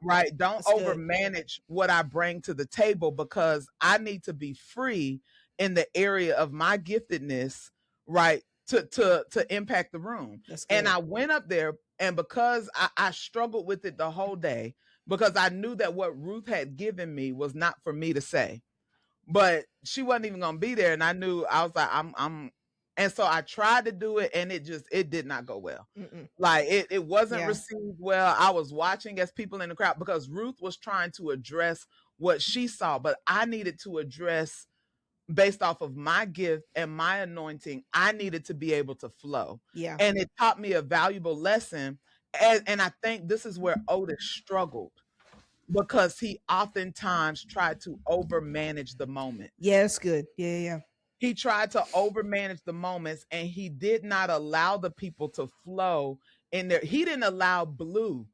right? Don't overmanage what I bring to the table because I need to be free in the area of my giftedness, right? To impact the room. And I went up there. And because I struggled with it the whole day, because I knew that what Ruth had given me was not for me to say, but she wasn't even going to be there. And I was like, I'm And so I tried to do it, and it did not go well. Mm-mm. Like it wasn't received well. I was watching as people in the crowd, because Ruth was trying to address what she saw, but I needed to address based off of my gift and my anointing. I needed to be able to flow. Yeah. And it taught me a valuable lesson. And I think this is where Otis struggled, because he oftentimes tried to overmanage the moment. Yeah, that's good. Yeah. He tried to overmanage the moments, and he did not allow the people to flow in there. He didn't allow Blue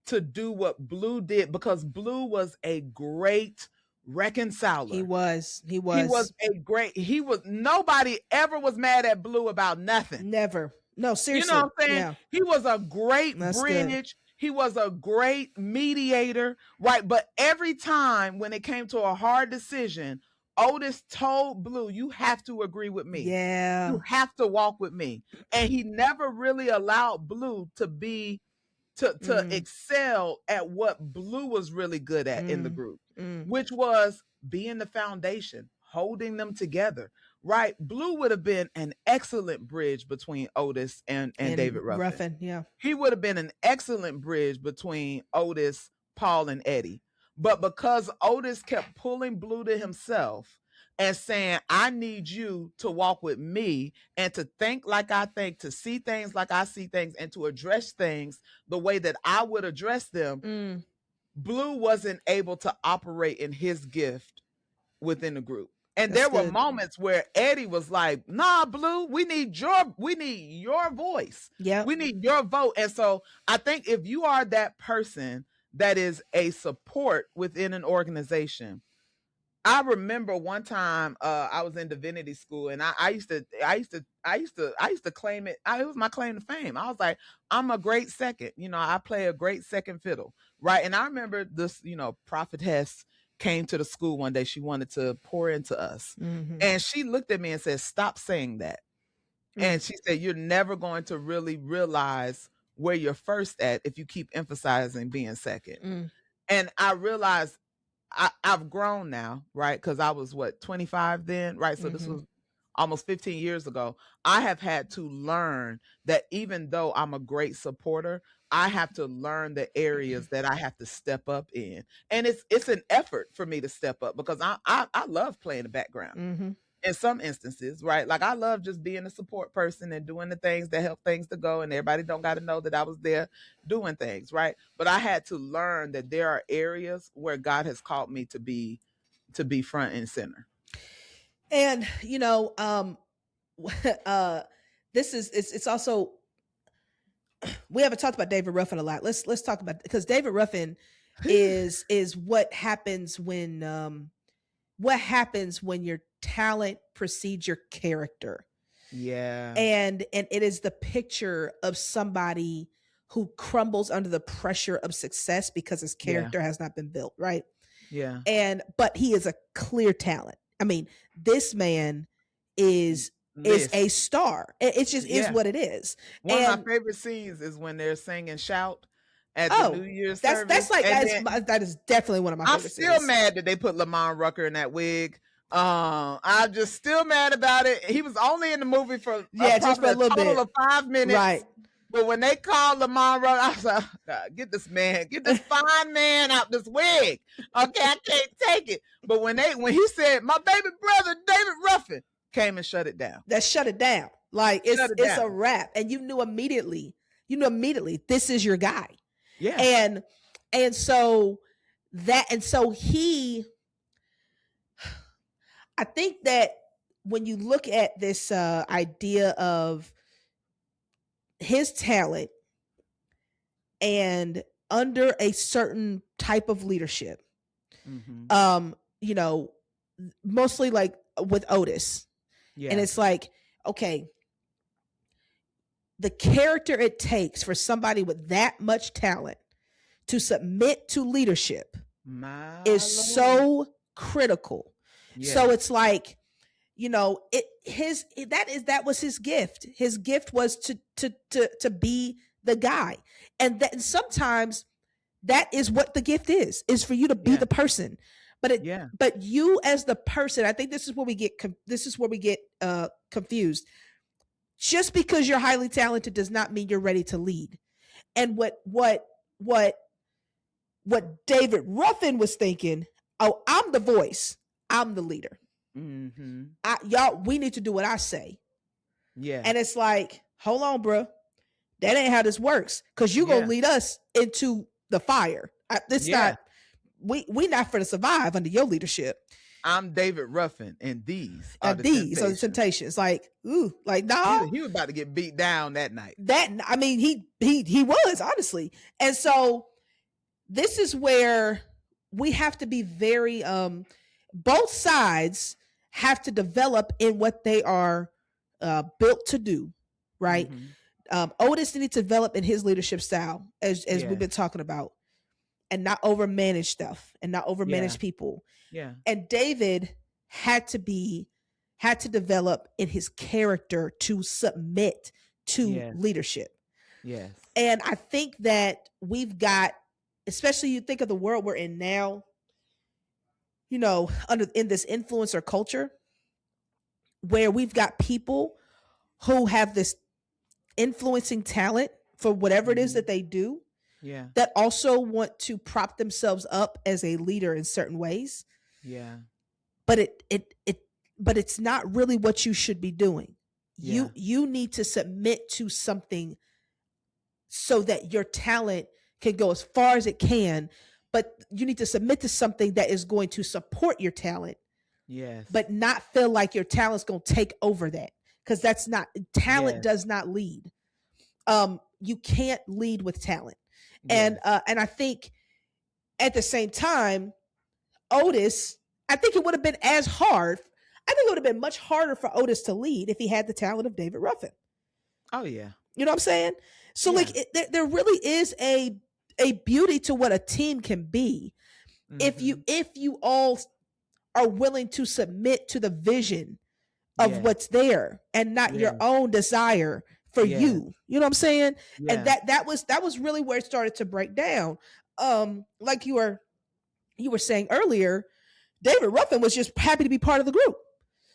to do what Blue did, because Blue was a great reconciler. He was nobody ever was mad at Blue about nothing. Never. No, seriously. You know what I'm saying? Yeah. He was a great bridge. He was a great mediator, right? But every time when it came to a hard decision, Otis told Blue, you have to agree with me. Yeah. You have to walk with me. And he never really allowed Blue to excel at what Blue was really good at in the group, which was being the foundation, holding them together, right? Blue would have been an excellent bridge between Otis and David Ruffin. Yeah. He would have been an excellent bridge between Otis, Paul, and Eddie. But because Otis kept pulling Blue to himself and saying, I need you to walk with me and to think like I think, to see things like I see things, and to address things the way that I would address them, Blue wasn't able to operate in his gift within the group. And there were moments where Eddie was like, nah, Blue, we need your voice. Yeah. We need your vote. And so I think if you are that person that is a support within an organization. I remember one time I was in divinity school, and I used to claim it. It was my claim to fame. I was like, I'm a great second. I play a great second fiddle, right? And I remember this, prophetess came to the school one day. She wanted to pour into us, and she looked at me and said, "Stop saying that." And she said, "You're never going to really realize where you're first at if you keep emphasizing being second." And I realized I've grown now, right? Because I was 25 then, right? So this was almost 15 years ago. I have had to learn that even though I'm a great supporter, I have to learn the areas that I have to step up in. And it's an effort for me to step up, because I love playing the background. In some instances, right? Like I love just being a support person and doing the things that help things to go, and everybody don't got to know that I was there doing things, right? But I had to learn that there are areas where God has called me to be front and center. And it's also, we haven't talked about David Ruffin a lot. Let's talk about, because David Ruffin is what happens when your talent precedes your character. Yeah. And it is the picture of somebody who crumbles under the pressure of success because his character has not been built, right? Yeah. But he is a clear talent. I mean, this man is a star. It just is what it is. One of my favorite scenes is when they're singing "Shout" at the New Year's service. That is definitely one of my favorite scenes. I'm still mad that they put Lamont Rucker in that wig. I'm just still mad about it. He was only in the movie for just for a little bit of 5 minutes, right? But when they called Lamont Rucker, I was like, God, get this fine man out this wig. Okay, I can't take it. But when he said, my baby brother David Ruffin, came and shut it down. That shut it down. Like it's a wrap, and you knew immediately. This is your guy. Yeah, and so he. I think that when you look at this idea of his talent and under a certain type of leadership, mostly like with Otis, and it's like, okay, the character it takes for somebody with that much talent to submit to leadership is so critical. Yeah. So it's like, that was his gift. His gift was to be the guy. And that sometimes that is what the gift is for you to be the person. But but you as the person, I think this is where we get confused. just because you're highly talented does not mean you're ready to lead. And what David Ruffin was thinking, oh, I'm the voice, I'm the leader. Mm-hmm. Y'all, we need to do what I say. Yeah. And it's like, hold on, bro. That ain't how this works. Because you're gonna lead us into the fire. It's not, we not for to survive under your leadership. I'm David Ruffin, and these are the temptations. Like, ooh, like, nah. He was about to get beat down that night. I mean, he was, honestly. And so this is where we have to be very both sides have to develop in what they are built to do, right? Mm-hmm. Otis needs to develop in his leadership style, as we've been talking about, and not overmanage stuff and not overmanage people. Yeah. And David had to develop in his character to submit to leadership. Yes. And I think that we've got, especially you think of the world we're in now, you know, in this influencer culture, where we've got people who have this influencing talent for whatever it is that they do, that also want to prop themselves up as a leader in certain ways. Yeah. But but it's not really what you should be doing. You need to submit to something so that your talent can go as far as it can, but you need to submit to something that is going to support your talent. Yes. But not feel like your talent's going to take over that, because that's not talent. Does not lead. You can't lead with talent. And I think at the same time, Otis, I think it would have been as hard. I think it would have been much harder for Otis to lead if he had the talent of David Ruffin. Oh yeah. You know what I'm saying? So like there really is a beauty to what a team can be. Mm-hmm. If you all are willing to submit to the vision of what's there and not your own desire for you. You know what I'm saying? Yeah. And that was really where it started to break down. Like you were saying earlier, David Ruffin was just happy to be part of the group.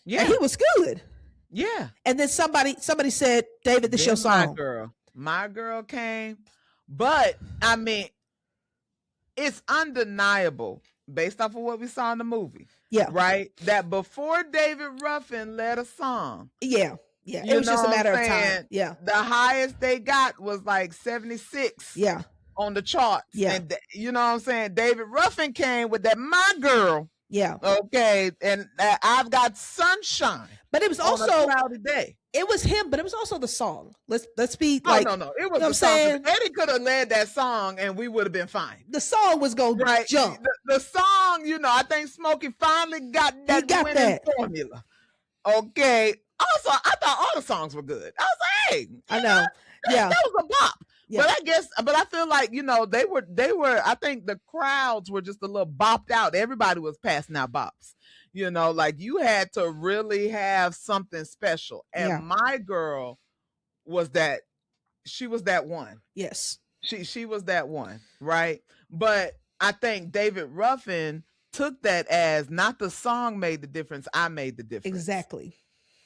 Yeah. And he was good. Yeah. And then somebody said, David, this your song. My girl came. But I mean, it's undeniable based off of what we saw in the movie. Yeah. Right? That before David Ruffin led a song. Yeah. Yeah. It was just a matter of time. Yeah. The highest they got was like 76. Yeah. On the charts. Yeah. And you know what I'm saying? David Ruffin came with that My Girl. Yeah. Okay. And I've Got Sunshine. But it was also a cloudy day. It was him, but it was also the song. Let's be like, no. It was the song. Eddie could have led that song and we would have been fine. The song was going to jump. The song, you know, I think Smokey finally got that winning formula. Okay. Also, I thought all the songs were good. I was like, hey, I know. That was a bop. Yeah. But I feel like, you know, they were, I think the crowds were just a little bopped out. Everybody was passing out bops. You know, like you had to really have something special. And My Girl was that, she was that one. Yes. She was that one, right? But I think David Ruffin took that as not the song made the difference, I made the difference. Exactly.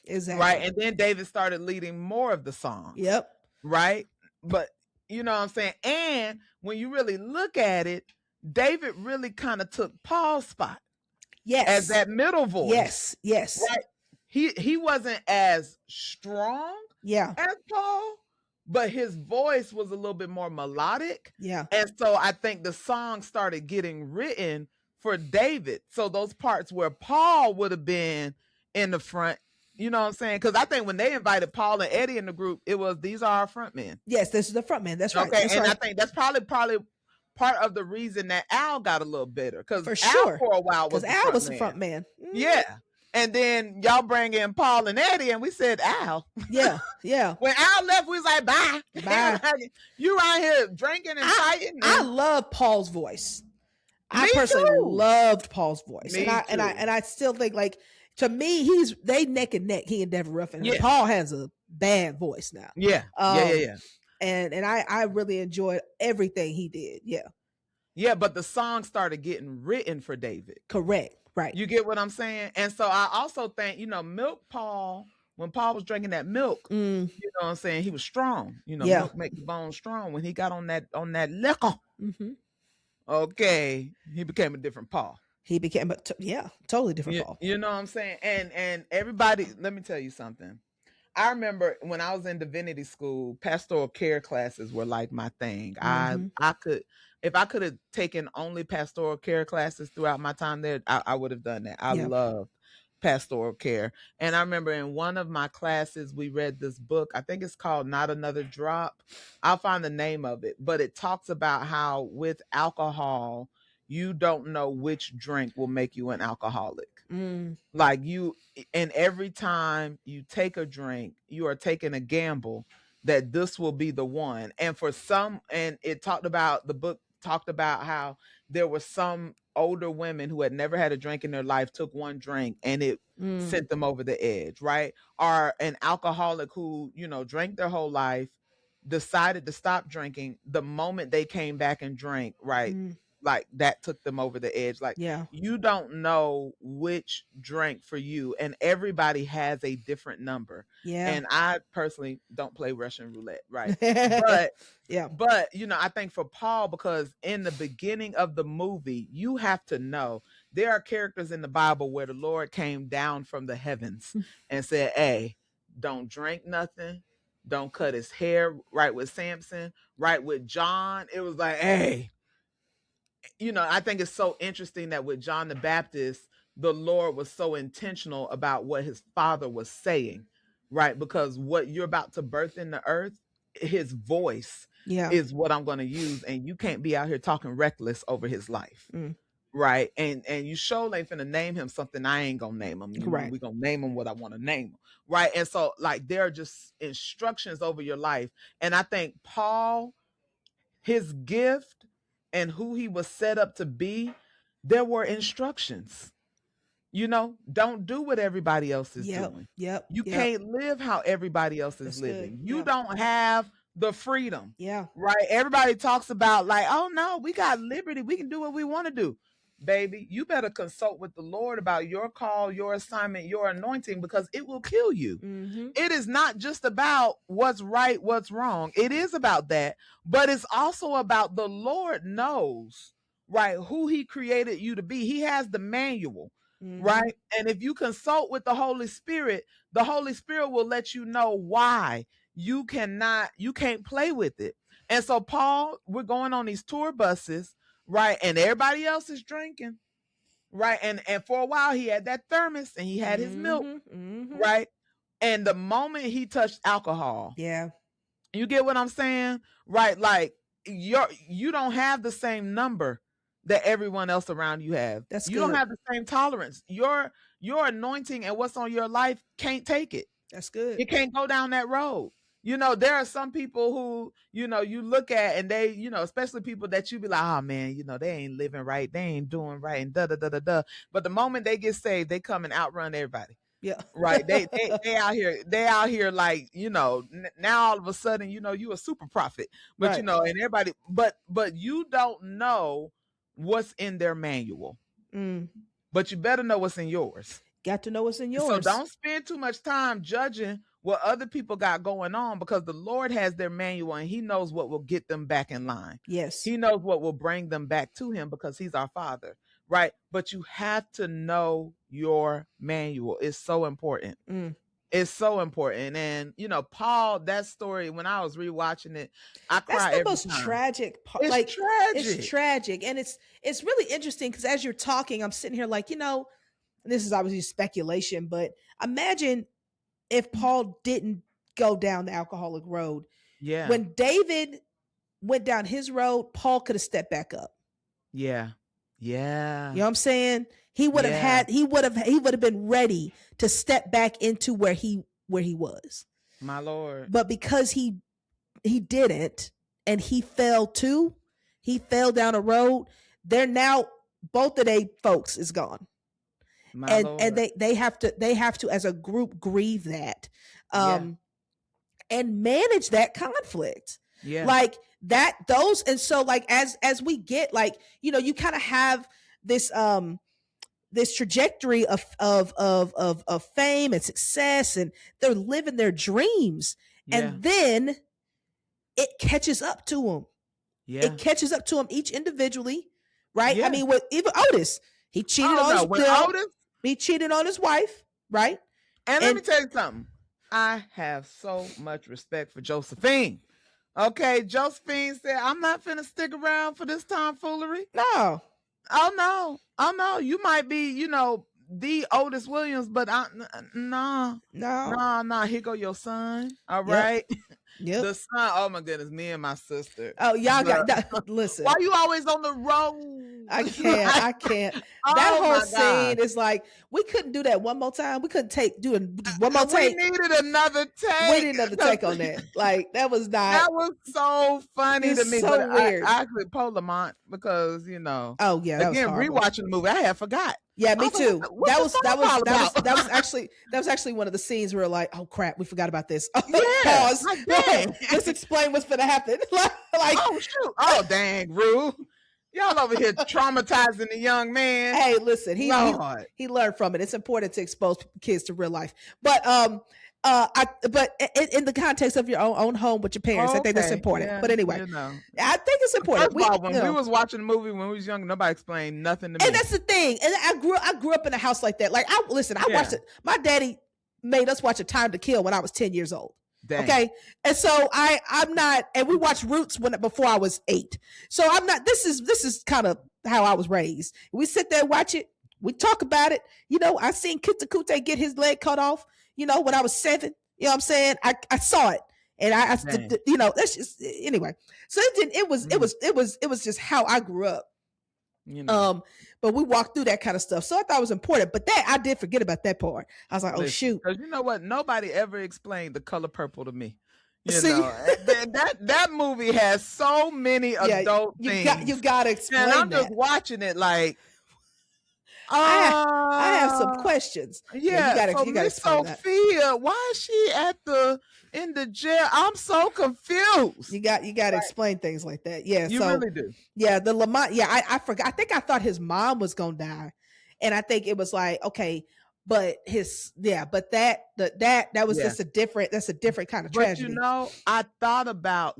Right? And then David started leading more of the songs. Yep. Right? But you know what I'm saying? And when you really look at it, David really kind of took Paul's spot. Yes. As that middle voice. Yes. Right? He wasn't as strong as Paul, but his voice was a little bit more melodic. Yeah. And so I think the song started getting written for David. So those parts where Paul would have been in the front, you know what I'm saying? Because I think when they invited Paul and Eddie in the group, it was, these are our front men. Yes, this is the front man. That's right. Okay, that's and right. I think that's probably part of the reason that Al got a little bitter. Because for sure. Al for a while was Al was the front man. Mm-hmm. Yeah. And then y'all bring in Paul and Eddie, and we said Al. Yeah, yeah. When Al left, we was like, bye. Bye. You around here drinking and fighting. I love Paul's voice. I personally loved Paul's voice. And I still think, like, to me, they neck and neck, he and David Ruffin. Yeah. Paul has a bad voice now. Yeah. Yeah. And I really enjoyed everything he did. Yeah. Yeah, but the song started getting written for David. Correct. Right. You get what I'm saying? And so I also think, you know, Milk Paul when Paul was drinking that milk, you know what I'm saying, he was strong. You know, milk make the bones strong. When he got on that liquor, okay, he became a different Paul. He became totally different Paul. You know what I'm saying? And everybody, let me tell you something. I remember when I was in divinity school, pastoral care classes were like my thing. I could, if I could have taken only pastoral care classes throughout my time there, I would have done that. I loved pastoral care. And I remember in one of my classes, we read this book. I think it's called Not Another Drop. I'll find the name of it, but it talks about how with alcohol, you don't know which drink will make you an alcoholic. Like and every time you take a drink, you are taking a gamble that this will be the one. And for some, and it talked about, the book talked about how there were some older women who had never had a drink in their life, took one drink and it sent them over the edge, right? Or an alcoholic who, you know, drank their whole life, decided to stop drinking the moment they came back and drank, right? Like that took them over the edge. Like, you don't know which drink for you, and everybody has a different number. And I personally don't play Russian roulette, right? But you know, I think for Paul, because in the beginning of the movie, you have to know there are characters in the Bible where the Lord came down from the heavens and said, hey, don't drink nothing. Don't cut his hair, right? With Samson, right? With John, it was like, hey, you know, I think it's so interesting that with John the Baptist, the Lord was so intentional about what his father was saying, right? Because what you're about to birth in the earth, his voice is what I'm going to use. And you can't be out here talking reckless over his life. Right. And you sure ain't finna name him something I ain't gonna name him. Right. We're gonna name him what I want to name him. Right. And so like there are just instructions over your life. And I think Paul, his gift and who he was set up to be, there were instructions. You know, don't do what everybody else is doing. You can't live how everybody else is living. You don't have the freedom. Right. Everybody talks about like, oh no, we got liberty. We can do what we want to do. Baby, you better consult with the Lord about your call, your assignment, your anointing, because it will kill you. It is not just about what's right, what's wrong. It is about that, but it's also about the Lord knows, right, who he created you to be. He has the manual, right? And if you consult with the Holy Spirit will let you know why you can't play with it. And so Paul, we're going on these tour buses, right? And everybody else is drinking, right? And for a while he had that thermos and he had his milk, right? And the moment he touched alcohol, you get what I'm saying, right? Like you don't have the same number that everyone else around you have. You don't have the same tolerance. Your anointing and what's on your life can't take it. That's good. It can't go down that road. You know, there are some people who, you know, you look at and they, you know, especially people that you be like, oh man, you know, they ain't living right. They ain't doing right and da, da, da, da, da. But the moment they get saved, they come and outrun everybody. Right. They out here like, you know, now all of a sudden, you know, you a super prophet, but you know, and everybody, but you don't know what's in their manual, but you better know what's in yours. Got to know what's in yours. So don't spend too much time judging what other people got going on, because the Lord has their manual and he knows what will get them back in line. He knows what will bring them back to him because he's our Father, right? But you have to know your manual. It's so important. It's so important. And, you know, Paul, that story, when I was rewatching it, I cried every time. That's the most tragic part. It's tragic. It's tragic. And it's really interesting because as you're talking, I'm sitting here like, you know, this is obviously speculation, but imagine if Paul didn't go down the alcoholic road. When David went down his road, Paul could have stepped back up. You know what I'm saying? He would have he would have been ready to step back into where he was. My Lord. But because he didn't, and he fell down a road, they're now, both of they folks is gone. And they have to as a group grieve that and manage that conflict. Like that, those, and so like as we get, like, you know, you kind of have this this trajectory of fame and success, and they're living their dreams. Yeah. And then it catches up to them. Yeah. It catches up to them each individually, right? Yeah. I mean, with even Otis, he cheated he cheated on his wife, right? And let me tell you something. I have so much respect for Josephine. Okay, Josephine said, I'm not finna stick around for this tomfoolery. No. Oh no. You might be, the Otis Williams, but no. Here go your son. All right. Yep. The son. Oh my goodness, me and my sister. Oh, y'all got listen. Why you always on the road? I can't. That whole scene is like, we couldn't do that one more time. We couldn't do one more take. We needed another take. We needed another take on that. Like, that was not. That was so funny to me. So but weird. I actually pulled Lamont because Oh yeah. Again, rewatching the movie, I had forgot. Yeah, me too. That was actually one of the scenes where like, oh crap, we forgot about this. Pause. Let's explain what's gonna happen. like, oh shoot. Oh dang, Rue. Y'all over here traumatizing the young man. Hey, listen, he learned from it. It's important to expose kids to real life. But in the context of your own home with your parents, I think that's important. Yeah, but anyway, I think it's important. When we was watching the movie when we was young, nobody explained nothing to me. And that's the thing. And I grew up in a house like that. Like I watched it. My daddy made us watch A Time to Kill when I was 10 years old. Dang. Okay. And so I'm not, and we watched Roots before I was 8. So I'm not, this is kind of how I was raised. We sit there and watch it. We talk about it. I seen Kit Kute get his leg cut off, when I was 7, you know what I'm saying? I saw it. And that's just, anyway. So it was just how I grew up. But we walked through that kind of stuff. So I thought it was important. But that I did forget about that part. I was like, oh shoot. Because you know what? Nobody ever explained The Color Purple to me. That movie has so many adult things. You gotta explain. And I'm just watching it like I have some questions. Yeah, you gotta Sophia, why is she in the jail? I'm so confused. You got to explain things like that. Yeah, you really do. Yeah, the Lamont. Yeah, I forgot. I think I thought his mom was gonna die, and I think it was like, okay, but that was just a different. That's a different kind of tragedy. I thought about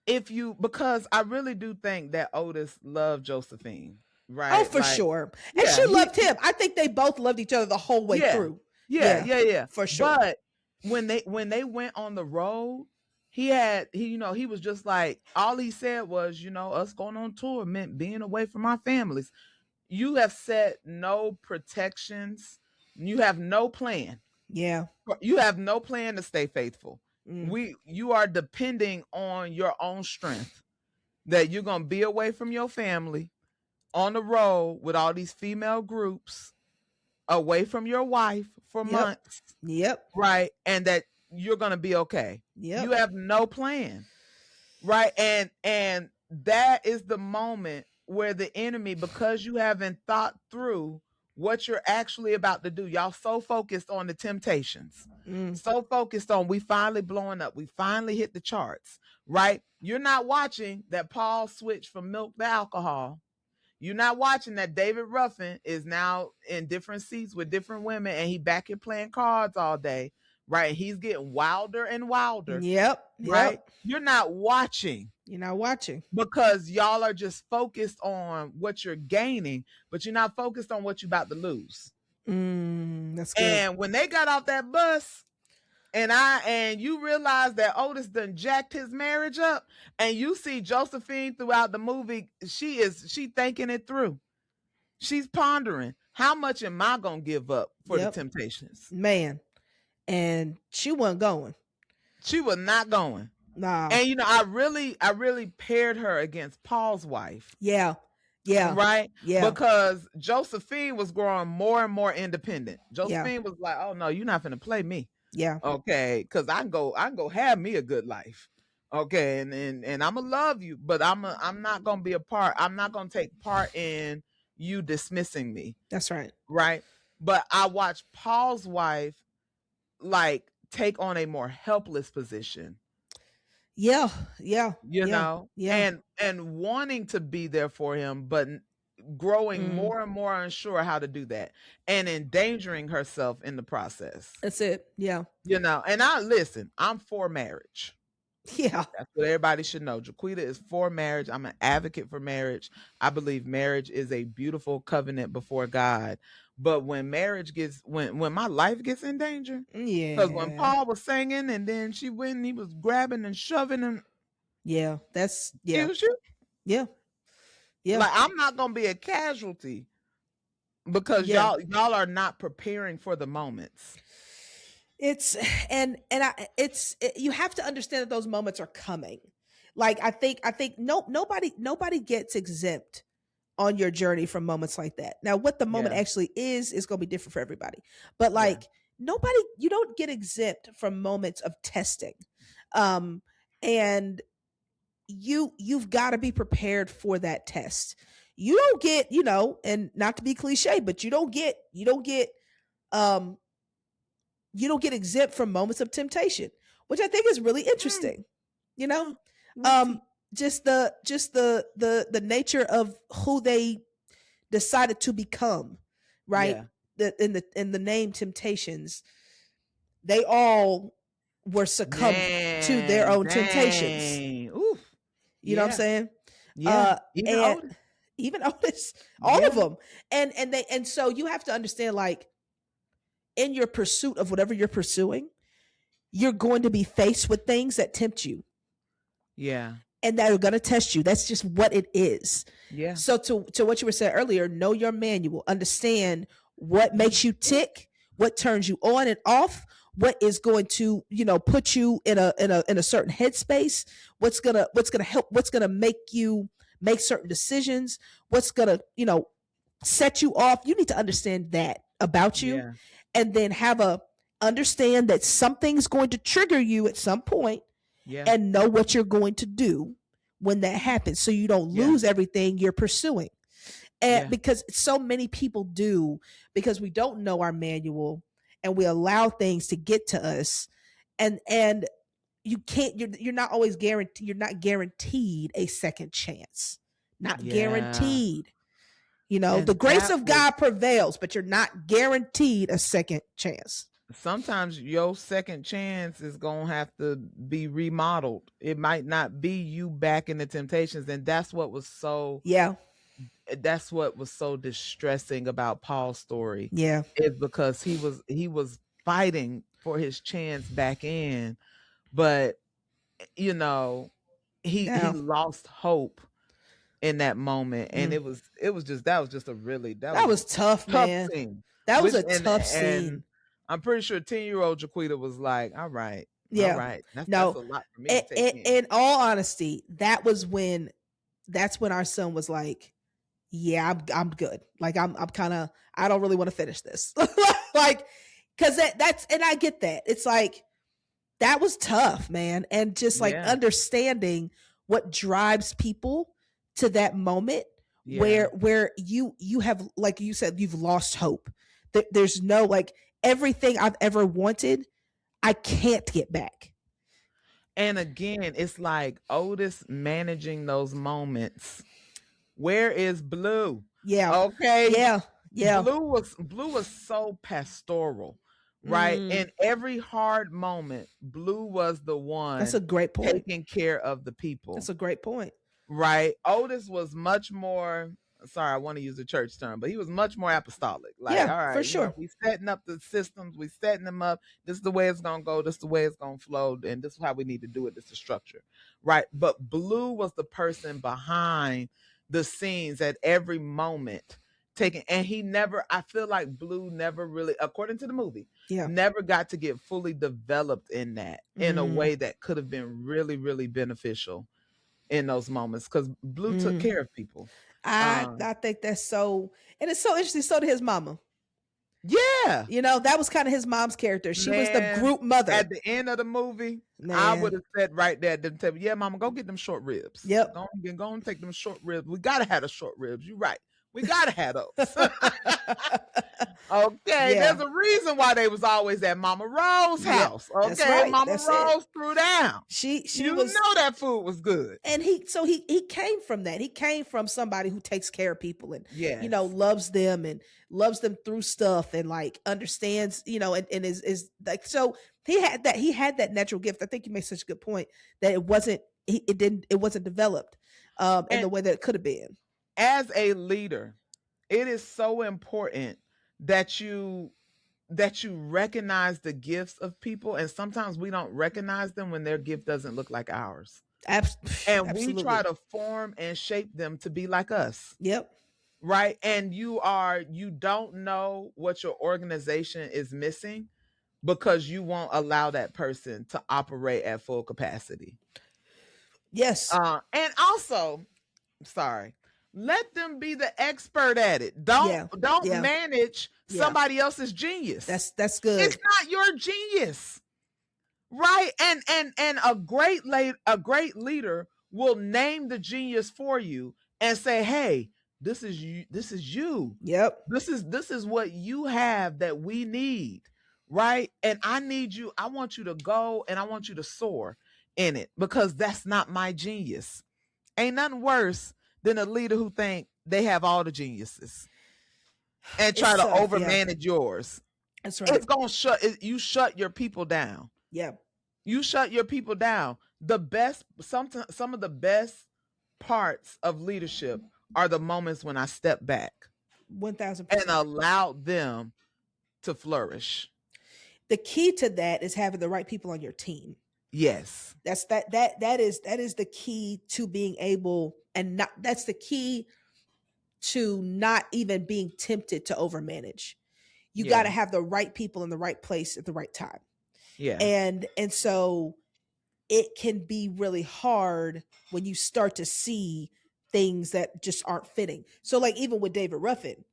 because I really do think that Otis loved Josephine. Right. Oh, for sure. And she loved him. I think they both loved each other the whole way through. Yeah. For sure. But when they went on the road, he was just like, all he said was, us going on tour meant being away from our families. You have set no protections. You have no plan. Yeah. You have no plan to stay faithful. You are depending on your own strength, that you're going to be away from your family, on the road with all these female groups, away from your wife for months. Yep. Right. And that you're going to be okay. Yep. You have no plan. Right. And that is the moment where the enemy, because you haven't thought through what you're actually about to do. Y'all so focused on the temptations, so focused on, we finally blowing up. We finally hit the charts. Right. You're not watching that Paul switched from milk to alcohol. You're not watching that David Ruffin is now in different seats with different women, and he back here playing cards all day, right? He's getting wilder and wilder. Yep. Right? You're not watching. Because y'all are just focused on what you're gaining, but you're not focused on what you're about to lose. That's good. And when they got off that bus, and you realize that Otis done jacked his marriage up, and you see Josephine throughout the movie, she thinking it through. She's pondering, how much am I gonna give up for the temptations? Man. And she wasn't going. She was not going. Nah. And I really paired her against Paul's wife. Yeah. Yeah. Right? Yeah. Because Josephine was growing more and more independent. Josephine was like, oh no, you're not gonna play me. Yeah. Okay. Because I can go have me a good life. Okay. And I'm gonna love you, but I'm not gonna be a part. I'm not gonna take part in you dismissing me. That's right. Right. But I watched Paul's wife like take on a more helpless position. Yeah. And wanting to be there for him, but growing more and more unsure how to do that and endangering herself in the process. That's it. Yeah. And I'm for marriage. Yeah. That's what everybody should know. Jaquita is for marriage. I'm an advocate for marriage. I believe marriage is a beautiful covenant before God. But when marriage gets, when my life gets in danger, because when Paul was singing and then she went and he was grabbing and shoving and excuse you? Yeah. Like, I'm not gonna be a casualty because y'all are not preparing for the moments. It's you have to understand that those moments are coming. Like, I think nobody gets exempt on your journey from moments like that. Now, what the moment actually is going to be different for everybody. But like, you don't get exempt from moments of testing. And you've got to be prepared for that test. You don't get, and not to be cliche, but you don't get exempt from moments of temptation, which I think is really interesting. Just the nature of who they decided to become, right? In the name Temptations, they all were succumbed to their own temptations. Oof. You know what I'm saying? Even Otis, all of them. And so you have to understand, like, in your pursuit of whatever you're pursuing, you're going to be faced with things that tempt you. Yeah. And that are going to test you. That's just what it is. Yeah. So to what you were saying earlier, know your manual. Understand what makes you tick, what turns you on and off, what is going to, put you in a certain headspace, what's gonna help, what's gonna make you make certain decisions, what's gonna, set you off. You need to understand that about you, and then understand that something's going to trigger you at some point, and know what you're going to do when that happens, so you don't lose everything you're pursuing. And because so many people do, because we don't know our manual and we allow things to get to us, and you can't, you're not always guaranteed, you're not guaranteed a second chance. Not guaranteed. And the grace of God prevails, but you're not guaranteed a second chance. Sometimes your second chance is going to have to be remodeled. It might not be you back in the temptations. And that's what was so, that's what was so distressing about Paul's story. Is because he was fighting for his chance back in, but he lost hope in that moment. And that was just a really, that was tough, man. Scene. That was a tough scene. I'm pretty sure 10-year-old Jaquita was like, all right. All right. That's a lot for me to take in all honesty, that's when our son was like, yeah, I'm good. Like, I'm kind of, I don't really want to finish this. Like, cause that's, and I get that. It's like, that was tough, man. And just like understanding what drives people to that moment where you have, like you said, you've lost hope. There's no, like, everything I've ever wanted, I can't get back. And again, it's like Otis managing those moments. Where is Blue? Okay. Yeah. Blue was so pastoral, right? In every hard moment, Blue was the one. That's a great point. Taking care of the people. That's a great point. Right. Otis was much more, sorry, I want to use a church term, but he was much more apostolic. Like, all right, for sure. We setting up the systems, we setting them up. This is the way it's gonna go. This is the way it's gonna flow, and this is how we need to do it. This is structure, right? But Blue was the person behind the scenes at every moment, and he never. I feel like Blue never really, according to the movie, never got to get fully developed in that in a way that could have been really, really beneficial in those moments, because Blue took care of people. I think that's so, and it's so interesting. So did his mama. Yeah. That was kind of his mom's character. She was the group mother. At the end of the movie, I would have said right there, tell me, yeah, mama, go get them short ribs. Yep. Go and take them short ribs. We got to have the short ribs. You're right. We gotta have those. Okay, Yeah. there's a reason why they was always at Mama Rose's house. Okay, that's right. Mama That's Rose it. threw down. She You was, know that food was good. and he came from that. He came from somebody who takes care of people and Yes. loves them and loves them through stuff and like understands, and is like, so he had that natural gift. I think you made such a good point that it wasn't developed in the way that it could have been. As a leader, it is so important that you recognize the gifts of people, and sometimes we don't recognize them when their gift doesn't look like ours. And Absolutely. we try to form and shape them to be like us. Yep. Right? And you don't know what your organization is missing because you won't allow that person to operate at full capacity. Yes. And also, let them be the expert at it. Don't manage somebody else's genius. That's good. It's not your genius. Right? And a great leader will name the genius for you and say, "Hey, this is you. Yep. This is what you have that we need." Right? And I want you to go and I want you to soar in it because that's not my genius. Ain't nothing worse than a leader who think they have all the geniuses and try to overmanage yours. That's right. It's gonna shut your people down. Yeah. You shut your people down. Some of the best parts of leadership are the moments when I step back 1,000% and allow them to flourish. The key to that is having the right people on your team. Yes. That is the key to being able, and that's the key to not even being tempted to overmanage. You got to have the right people in the right place at the right time. Yeah. And so it can be really hard when you start to see things that just aren't fitting. So like even with David Ruffin,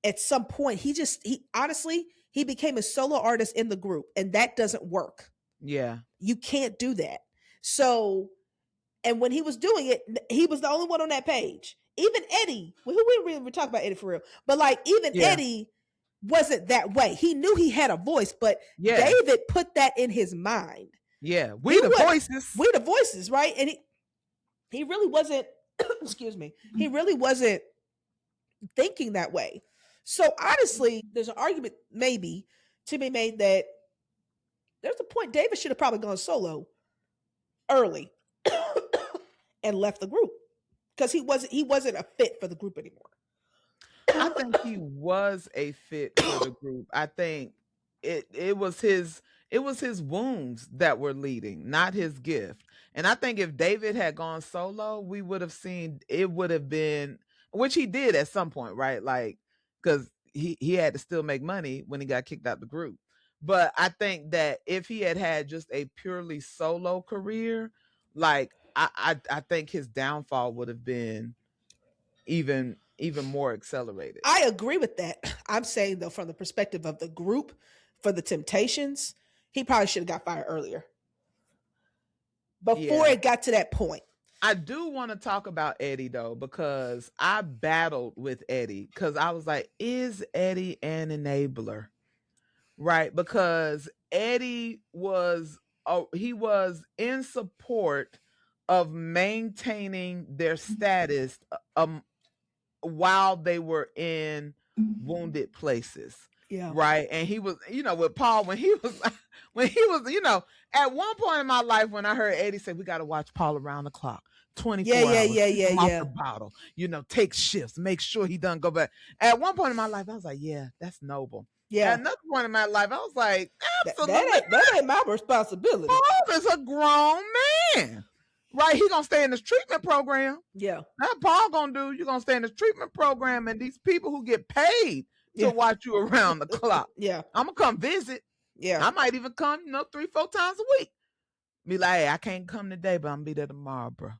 at some point he honestly became a solo artist in the group, and that doesn't work. Yeah. You can't do that. So, and when he was doing it, he was the only one on that page. Even Eddie, we really talk about Eddie for real, but like even Eddie wasn't that way. He knew he had a voice, but David put that in his mind. Yeah, we the voices, right? And he really wasn't. Excuse me. He really wasn't thinking that way. So honestly, there's an argument maybe to be made that there's a point David should have probably gone solo early and left the group because he wasn't a fit for the group anymore. I think he was a fit for the group. I think it was his wounds that were leading, not his gift. And I think if David had gone solo, we would have seen it would have been, which he did at some point, right? Like, because he had to still make money when he got kicked out the group. But I think that if he had just a purely solo career, like I think his downfall would have been even more accelerated. I agree with that. I'm saying though, from the perspective of the group for the Temptations, he probably should have got fired earlier. Before it got to that point. I do want to talk about Eddie though, because I battled with Eddie because I was like, is Eddie an enabler? Right? Because Eddie was in support of maintaining their status while they were in wounded places. Yeah. Right. And he was, with Paul, when he was, at one point in my life when I heard Eddie say, we got to watch Paul around the clock, 24 hours. Off the bottle, take shifts, make sure he doesn't go back. At one point in my life, I was like, yeah, that's noble. Yeah. At another point in my life, I was like, absolutely. That ain't my responsibility. Paul is a grown man. Right, he gonna stay in this treatment program. Yeah, that Paul gonna do. You're gonna stay in this treatment program, and these people who get paid to watch you around the clock. Yeah, I'm gonna come visit. Yeah, I might even come, 3-4 times a week. Be like, hey, I can't come today, but I'm gonna be there tomorrow, bro.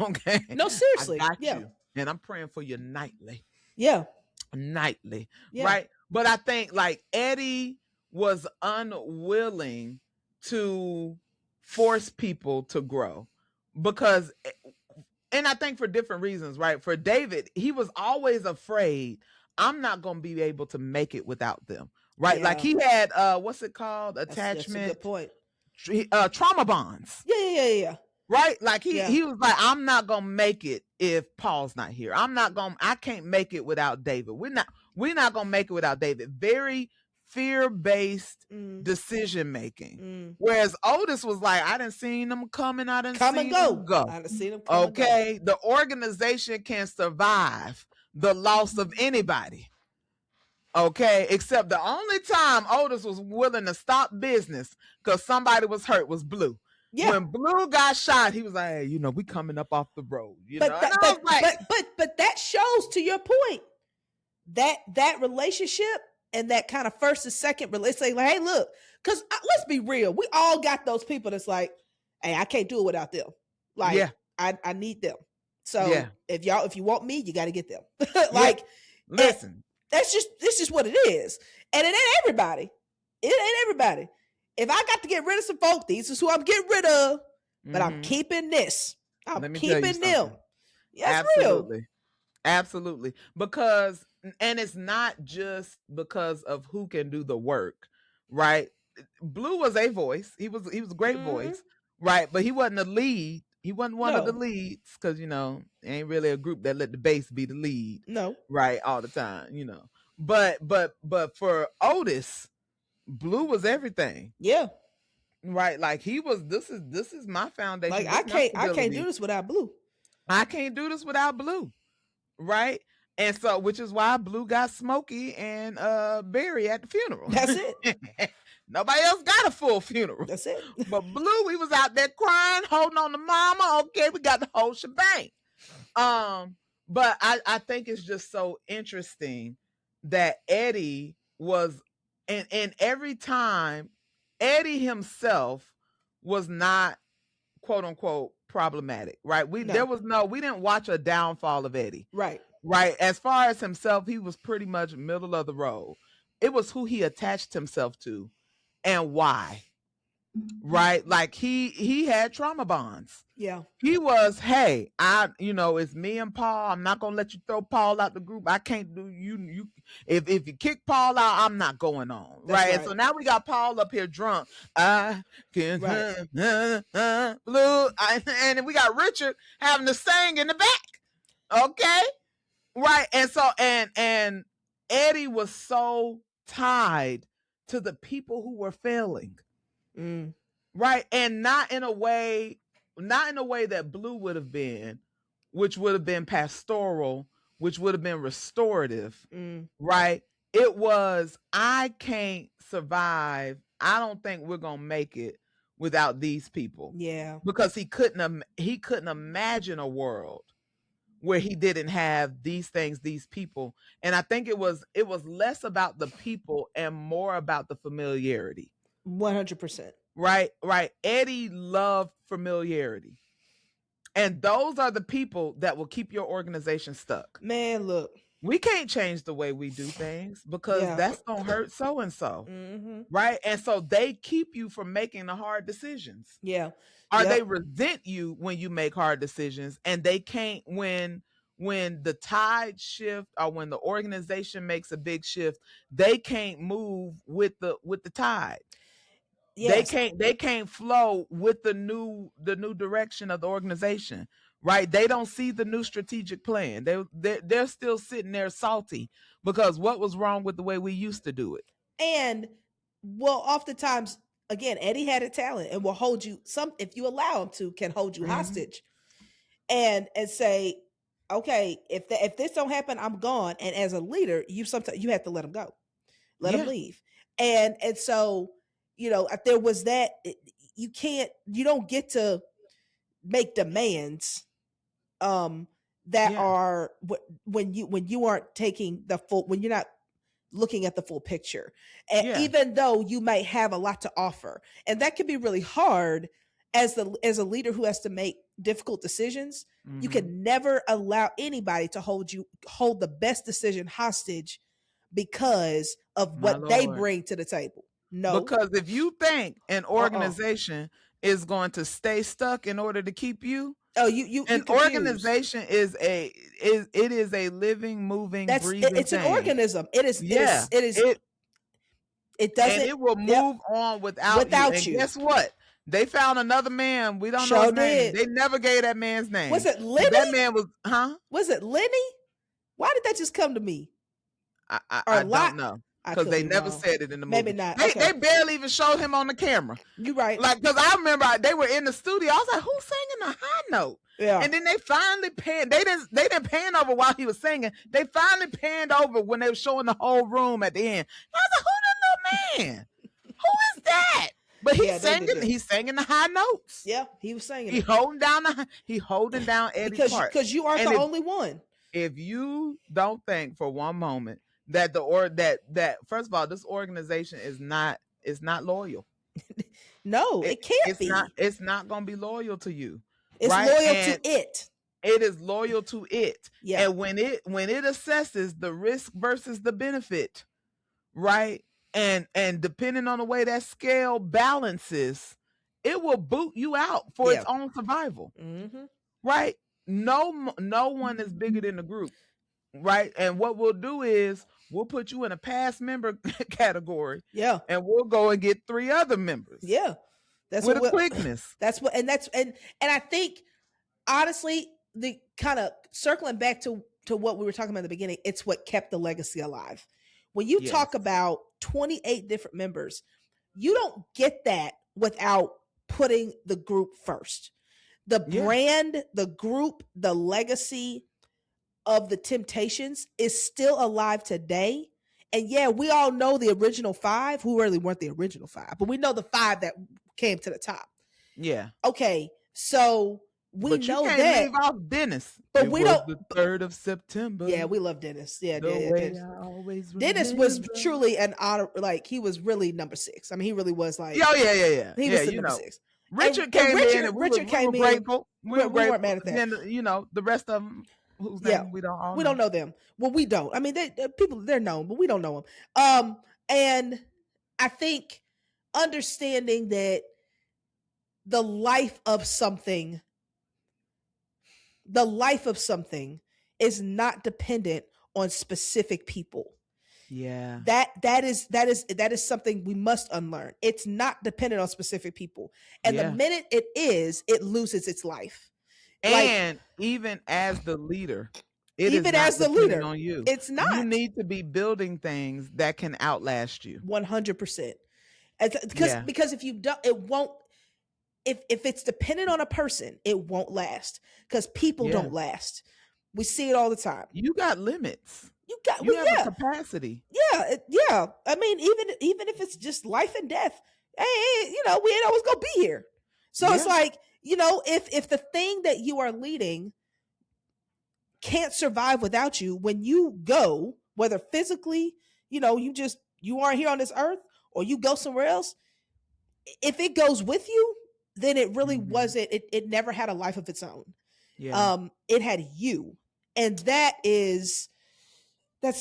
Okay. No, seriously. I got you, and I'm praying for you nightly. Yeah, nightly. Yeah. Right. But I think like Eddie was unwilling to force people to grow. Because And I think for different reasons, right? For David, he was always afraid, I'm not going to be able to make it without them, right? Like Yeah, he had, what's it called? that's a good Attachment, point. trauma bonds, Yeah. right? Like Yeah. he was like, I'm not going to make it if Paul's not here. I can't make it without David. We're not going to make it without David. Very fear-based decision making. Whereas Otis was like, I done seen them coming, I done seen them go. I done seen them come okay, and go. The organization can survive the loss of anybody. Okay, except the only time Otis was willing to stop business because somebody was hurt was Blue. Yeah. When Blue got shot, he was like, hey, we coming up off the road. But that shows, to your point, that relationship and that kind of first and second relationship, like, hey, look, because let's be real, we all got those people that's like, hey, I can't do it without them. Like, yeah. I need them. So yeah. if you want me, you got to get them. Like, yeah. Listen, that's just what it is, and it ain't everybody. It ain't everybody. If I got to get rid of some folk, these is who I'm getting rid of. But I'm keeping this. I'm keeping them. Yeah, that's absolutely. Real. Absolutely. Because, and it's not just because of who can do the work, right? Blue was a voice. He was a great voice, right? But he wasn't a lead. He wasn't one of the leads because, ain't really a group that let the bass be the lead. No. Right. All the time, But for Otis, Blue was everything. Yeah. Right. Like he was, this is my foundation. Like I can't do this without Blue. I can't do this without Blue. Right. And so, which is why Blue got Smokey and Barry at the funeral. That's it. Nobody else got a full funeral. That's it. But Blue, he was out there crying, holding on to mama. Okay, we got the whole shebang. But I think it's just so interesting that Eddie was, and every time Eddie himself was not, quote unquote, problematic, right? We didn't watch a downfall of Eddie. Right. Right. As far as himself, he was pretty much middle of the road. It was who he attached himself to and why. Right. Like he had trauma bonds. Yeah. He was, hey, it's me and Paul. I'm not gonna let you throw Paul out the group. I can't do you if you kick Paul out, I'm not going on. Right? And so now we got Paul up here drunk. I can Blue. And we got Richard having to sing in the back. Okay. Right. And so and Eddie was so tied to the people who were failing. Right. And not in a way that Blue would have been, which would have been pastoral, which would have been restorative. Right. It was, I can't survive. I don't think we're gonna make it without these people. Yeah. Because he couldn't imagine a world where he didn't have these things, these people. And I think it was less about the people and more about the familiarity. 100%. Right. Eddie loved familiarity. And those are the people that will keep your organization stuck. Man, look. We can't change the way we do things because that's going to hurt so-and-so. Right. And so they keep you from making the hard decisions. Yeah. Or they resent you when you make hard decisions, and they can't when the tide shift or when the organization makes a big shift, they can't move with the tide. Yes. They can't flow with the new direction of the organization. Right? They don't see the new strategic plan. They're still sitting there salty because what was wrong with the way we used to do it? And oftentimes, again, Eddie had a talent and will hold you if you allow him to, can hold you hostage and say, okay, if this don't happen, I'm gone. And as a leader, you have to let him go, let him leave. And so, there was that, you don't get to make demands that are when you aren't taking when you're not looking at the full picture. And even though you might have a lot to offer, and that can be really hard as a leader who has to make difficult decisions, you can never allow anybody to hold the best decision hostage because of what they bring to the table. No. Because if you think an organization is going to stay stuck in order to keep you, Oh, you An confused. organization is a living, moving, breathing It's an thing. organism. It is Yeah. it And doesn't. it will Yep. move on without you. Without And you. guess what? They found another man. We don't know Sure his name. did. They never gave that man's name. Was it Lenny? That man was, huh? Was it Lenny? Why did that just come to me? I don't know. Because they never said it in the movie. Maybe not. They barely even showed him on the camera. You're right. Like, because I remember they were in the studio. I was like, who's singing the high note? Yeah. And then they finally panned. They didn't pan over while he was singing. They finally panned over when they were showing the whole room at the end. I was like, who that little man? Who is that? But he's singing. He's singing the high notes. Yeah, he was singing. He holding down Eddie's part. Because you aren't the only one. If you don't think for one moment that that first of all, this organization is not loyal. No, it can't be. It's not going to be loyal to you. It's right? loyal to it. It is loyal to it. Yeah. And when it assesses the risk versus the benefit, right? And depending on the way that scale balances, it will boot you out for its own survival. Mm-hmm. Right? No one is bigger than the group. Right? And what we'll do is we'll put you in a past member category. Yeah. And we'll go and get 3 other members. Yeah. That's with a quickness. And I think honestly, the kind of circling back to what we were talking about in the beginning, it's what kept the legacy alive. When you talk about 28 different members, you don't get that without putting the group first. The brand, the group, the legacy of the Temptations is still alive today. And yeah, we all know the original 5, who really weren't the original 5, but we know the 5 that came to the top. Yeah. Okay, so we but know you can't that. Leave off Dennis. But we don't. The 3rd of September. Yeah, we love Dennis. Yeah, Dennis was truly an honor. Like, he was really number 6. I mean, he really was like. Oh yeah. He was the number 6. Richard came in. And Richard came in. Grateful. We weren't mad at that. And then, the rest of them. Whose name we don't know them. Well, we don't. I mean, they're known, but we don't know them. And I think understanding that the life of something is not dependent on specific people. Yeah. That is something we must unlearn. It's not dependent on specific people. And the minute it loses its life. And even as the leader, on you. It's not. You need to be building things that can outlast you. 100%. Because if you don't, it won't. If it's dependent on a person, it won't last. Because people don't last. We see it all the time. You got limits. You have a capacity. Yeah. I mean, even if it's just life and death, hey, we ain't always gonna be here. So it's like, if the thing that you are leading can't survive without you, when you go, whether physically, you aren't here on this earth, or you go somewhere else, if it goes with you, then it really wasn't. It never had a life of its own. Yeah. It had you, and that's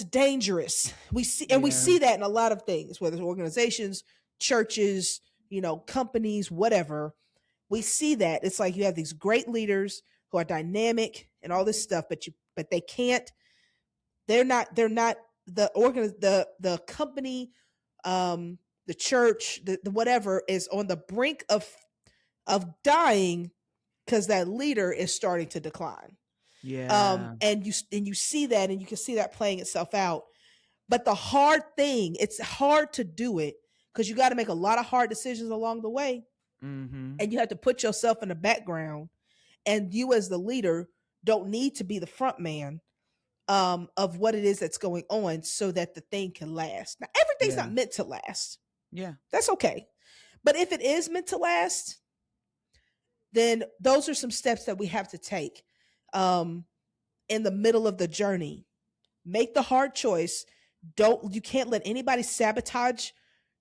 dangerous. We see that in a lot of things, whether it's organizations, churches, companies, whatever. We see that it's like you have these great leaders who are dynamic and all this stuff, but they can't. They're not the company, the church, the whatever is on the brink of dying because that leader is starting to decline. Yeah. And you see that, and you can see that playing itself out. But the hard thing, it's hard to do it because you got to make a lot of hard decisions along the way. Mm-hmm. And you have to put yourself in the background, and you as the leader don't need to be the front man of what it is that's going on so that the thing can last. Now, everything's not meant to last. Yeah. That's okay. But if it is meant to last, then those are some steps that we have to take in the middle of the journey. Make the hard choice. You can't let anybody sabotage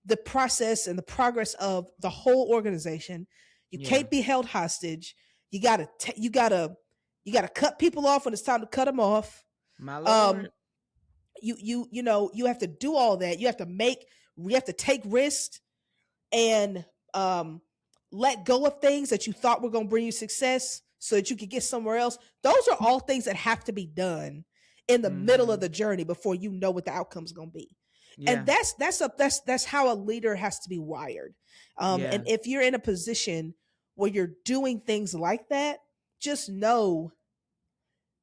the process and the progress of the whole organization. You can't be held hostage. You gotta cut people off when it's time to cut them off. My Lord. You have to do all that. You have to take risks and let go of things that you thought were going to bring you success so that you could get somewhere else. Those are all things that have to be done in the middle of the journey before you know what the outcome's going to be. Yeah. And that's how a leader has to be wired. And if you're in a position where you're doing things like that, just know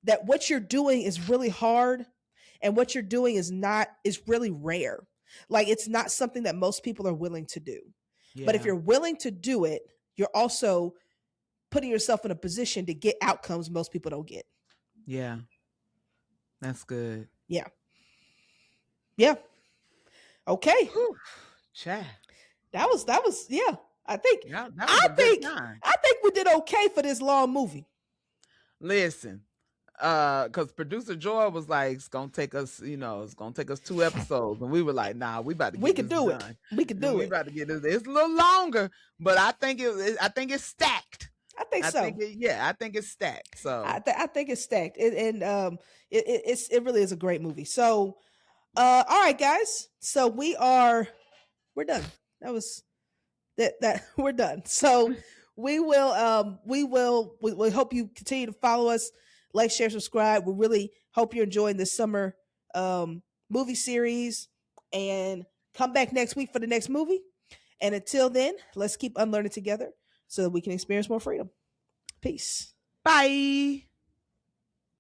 that what you're doing is really hard, and what you're doing is really rare. Like, it's not something that most people are willing to do. Yeah. But if you're willing to do it, you're also putting yourself in a position to get outcomes most people don't get. Yeah. That's good. Yeah. Yeah. Okay. Whew. Chat. That was yeah. I think we did okay for this long movie. Listen, because producer Joy was like, it's gonna take us 2 episodes, and we were like, nah, we about to get this done. We can do it. We about to get this. It's a little longer, but I think it's stacked. I think so. I think it's stacked. So I think it's stacked, it really is a great movie. So, all right, guys. So we're done. That was that we're done. So we hope you continue to follow us, like, share, subscribe. We really hope you're enjoying this summer movie series, and come back next week for the next movie. And until then, let's keep unlearning together so that we can experience more freedom. Peace. Bye.